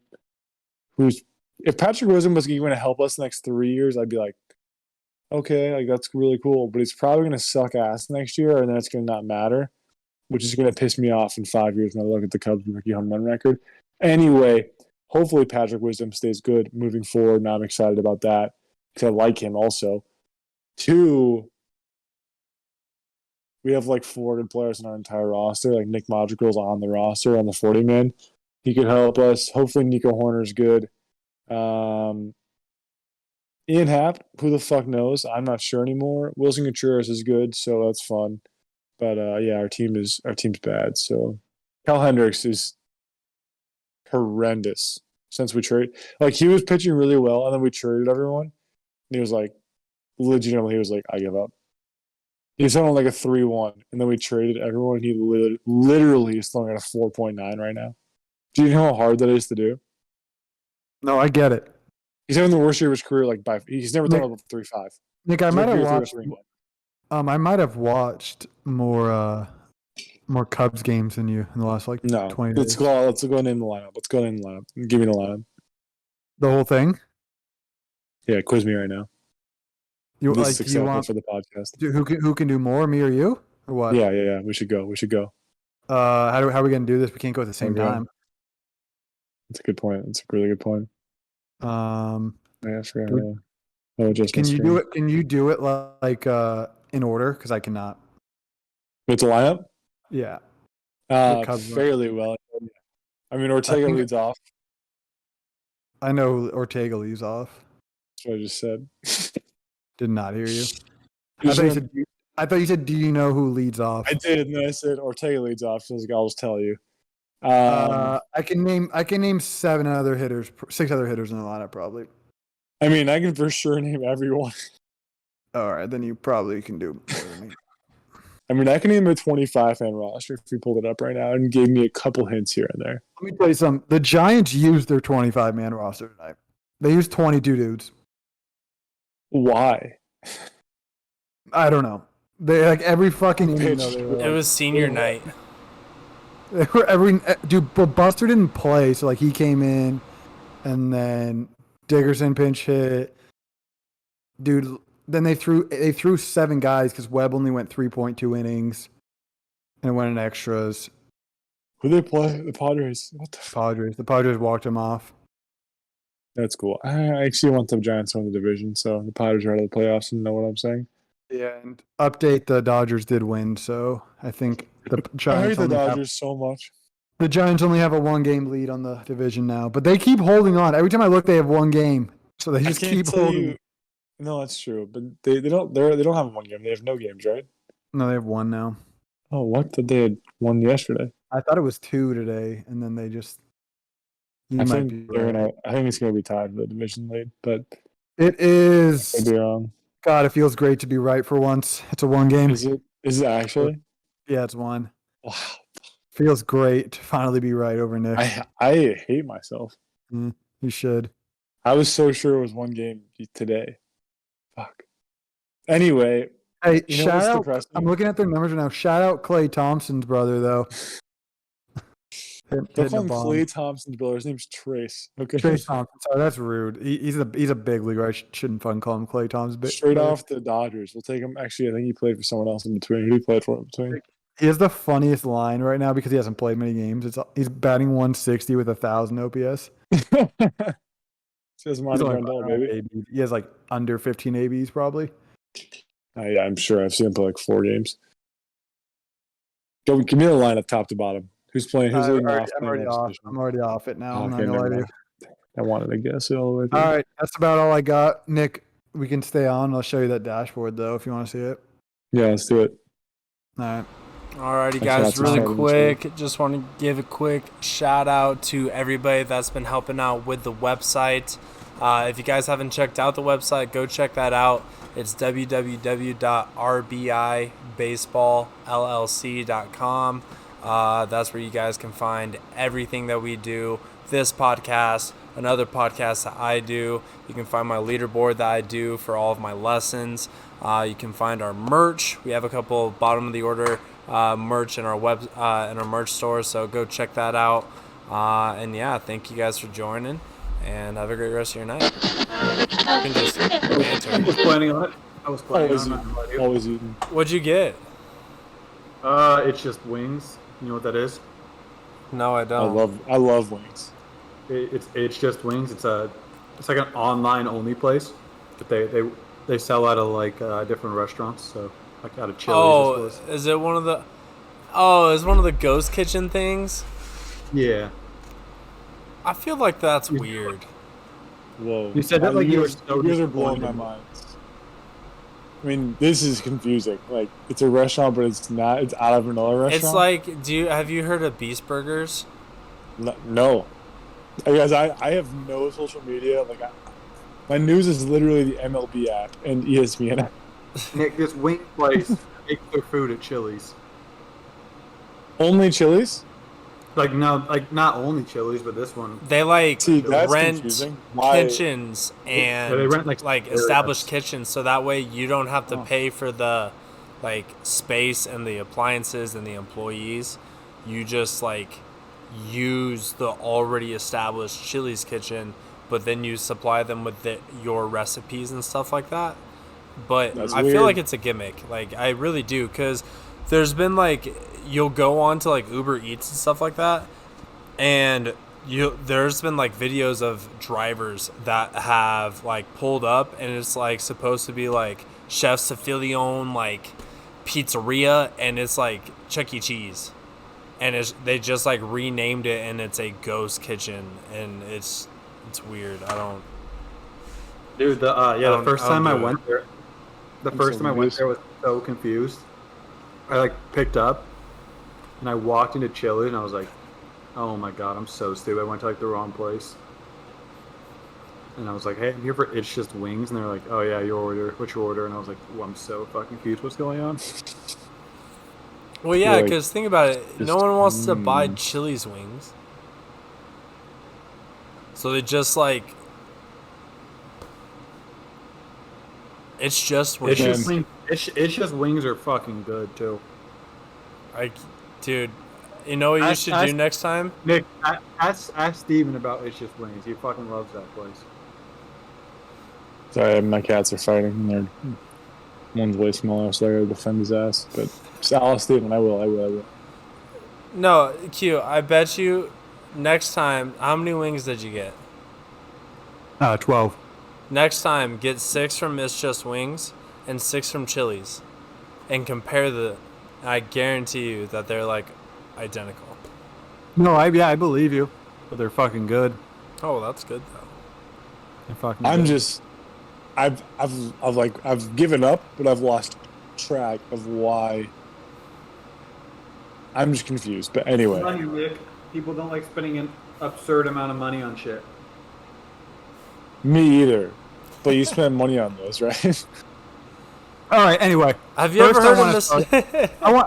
If Patrick Wisdom was going to help us the next 3 years, I'd be like, okay, like that's really cool. But he's probably going to suck ass next year, and then it's going to not matter, which is going to piss me off in 5 years when I look at the Cubs rookie home run record. Anyway, hopefully Patrick Wisdom stays good moving forward, and I'm excited about that because I like him also. 2, we have like 4 good players in our entire roster. Like Nick Madrigal's on the roster on the 40-man. He could help us. Hopefully Nico Horner's good. Ian Happ, who the fuck knows? I'm not sure anymore. Wilson Contreras is good, so that's fun. But yeah, our team's bad. So Cal Hendricks is horrendous since we traded. Like he was pitching really well, and then we traded everyone. And he was like, legitimately, he was like, I give up. He was throwing like a 3-1, and then we traded everyone. And he literally is throwing at a 4.9 right now. Do you know how hard that is to do? No, I get it. He's having the worst year of his career. He's never thrown above 3.5. Nick, I He's might like have 3.3 or watched. 3.1. I might have watched more Cubs games than you in the last 20 Let's days. go name the lineup. Let's go name the lineup. Give me the lineup. The whole thing. Yeah, quiz me right now. You This is you example want for the podcast. who can do more, me or you, or what? Yeah. We should go. How are we gonna do this? We can't go at the same Okay. time. That's a good point. That's a really good point. I forgot. Can you do it? Can you do it like in order? Because I cannot. With the lineup? Yeah. The Cubs Fairly well. I mean, Ortega leads off. I know Ortega leaves off. That's what I just said. Did not hear you. You I thought you said- said. I thought you said, "Do you know who leads off?" I did, and then I said Ortega leads off. So I was like, I'll just tell you. I can name 6 other hitters in the lineup probably. I mean, I can for sure name everyone. All right, then you probably can do more than me. I mean, I can name a 25-man roster if you pulled it up right now and gave me a couple hints here and there. Let me tell you something. The Giants used their 25-man roster tonight. They used 22 dudes. Why? I don't know. They like every fucking inning. Pitched. It was senior night. They were dude. But Buster didn't play, so like he came in, and then Dickerson pinch hit. Dude, then they threw 7 guys because Webb only went 3.2 innings, and went in extras. Who they play? The Padres. What the fuck? Padres. The Padres walked him off. That's cool. I actually want the Giants to win the division, so the Padres are out of the playoffs. And know what I'm saying? Yeah, and update, the Dodgers did win, so I think the I hate Giants the only have, Dodgers so much. the Giants only have a 1-game lead on the division now, but they keep holding on. Every time I look, they have 1 game, so they I just can't keep tell holding. you. No, that's true, but they don't have one game. They have no games, right? No, they have 1 now. Oh, what? Did they had one yesterday? I thought it was 2 today, and then they just. You I might think be they're right. gonna. I think it's gonna be tied for the division lead, but It I'd is. be wrong. God, it feels great to be right for once. It's a 1 game. Is it? Is it actually? Yeah, it's 1. Wow. Feels great to finally be right over Nick. I hate myself. You should. I was so sure it was one game today. Fuck. Anyway, Hey, you know shout what's out. depressing? I'm looking at their numbers right now. Shout out Clay Thompson's brother, though. Don't Hitting call a him bomb. Clay Thompson's brother. His name's Trace. Okay. Trace Thompson. Sorry, that's rude. He's a big leaguer. I shouldn't fucking call him Clay Thompson. Straight off the Dodgers. We'll take him. Actually, I think he played for someone else in between. Who he played for in between? He has the funniest line right now because he hasn't played many games. He's batting 160 with 1,000 OPS. Says He's Monty only Grandal, 5 baby. ABs. He has like under 15 ABs probably. Yeah, I'm sure I've seen him play like 4 games. Go, give me the lineup top to bottom. Who's playing? Who's leading off? I'm already off. I'm already off it now. I'm not Okay, gonna never lie to you. mind. I wanted to guess it all the way through. All right, that's about all I got. Nick, we can stay on. I'll show you that dashboard though if you want to see it. Yeah, let's do it. All right. Alrighty, Thanks guys, for really watching. quick. Just want to give a quick shout out to everybody that's been helping out with the website. If you guys haven't checked out the website, go check that out. It's www.rbibaseballllc.com. That's where you guys can find everything that we do. This podcast, another podcast that I do. You can find my leaderboard that I do for all of my lessons. You can find our merch. We have a couple bottom of the order merch in our in our merch store, so go check that out. And yeah, thank you guys for joining, and have a great rest of your night. You can just banter. I was planning on it. I was planning Always on eating. it. Always eating. What'd you get? It's just wings. You know what that is? No, I I don't. love wings. It's just wings. It's like an online only place, but they sell out of like different restaurants. So like out of Chili's. Is it one of the? Oh, is one of the ghost kitchen things? Yeah. I feel like that's weird. Whoa. You said that like you were so you guys are blowing my disappointed. mind. I mean, this is confusing. Like, it's a restaurant, but it's not. It's out of another restaurant. It's like, have you heard of Beast Burgers? No. Hey, guys, I have no social media. Like, my news is literally the MLB app and ESPN. Nick, this wing place makes their food at Chili's. Only Chili's? Like no, like not only Chili's, but this one. They like See, that's rent confusing. Why? kitchens and they rent, like, established areas. kitchens, so that way you don't have to pay for the like space and the appliances and the employees. You just like use the already established Chili's kitchen, but then you supply them with your recipes and stuff like that. But That's I weird. feel like it's a gimmick. Like, I really do, because there's been like, you'll go on to like Uber Eats and stuff like that, and there's been like videos of drivers that have like pulled up, and it's like supposed to be like Chef Safilione like pizzeria, and it's like Chuck E. Cheese, and they just like renamed it, and it's a ghost kitchen, and it's weird. I don't. Dude, the first time I went there, I was so confused. I like picked up, and I walked into Chili's, and I was like, "Oh my god, I'm so stupid! I went to like the wrong place." And I was like, "Hey, I'm here for It's Just Wings," and they're like, "Oh yeah, your order. What's your order?" And I was like, "Well, I'm so fucking confused. What's going on?" Well, yeah, Like, because think about it. No one wants to buy Chili's wings, so they just like. It's just wings. It's just wings are fucking good too. Like, dude, you know what you should do next time? Nick, ask Steven about It's Just Wings. He fucking loves that place. Sorry, my cats are fighting. And one's way smaller, so I gotta defend his ass. But I'll Steven, I will. No, Q, I bet you next time, how many wings did you get? 12. Next time, get 6 from It's Just Wings and 6 from Chili's, and compare the. I guarantee you that they're like identical. No, I believe you, but they're fucking good. Oh, that's good though. They're fucking. I'm good. just, I've given up, but I've lost track of why. I'm just confused. But anyway, Money, Rick. People don't like spending an absurd amount of money on shit. me either. But you spend money on those, right? All right. Anyway, Have you ever First, I heard of wanna this? start-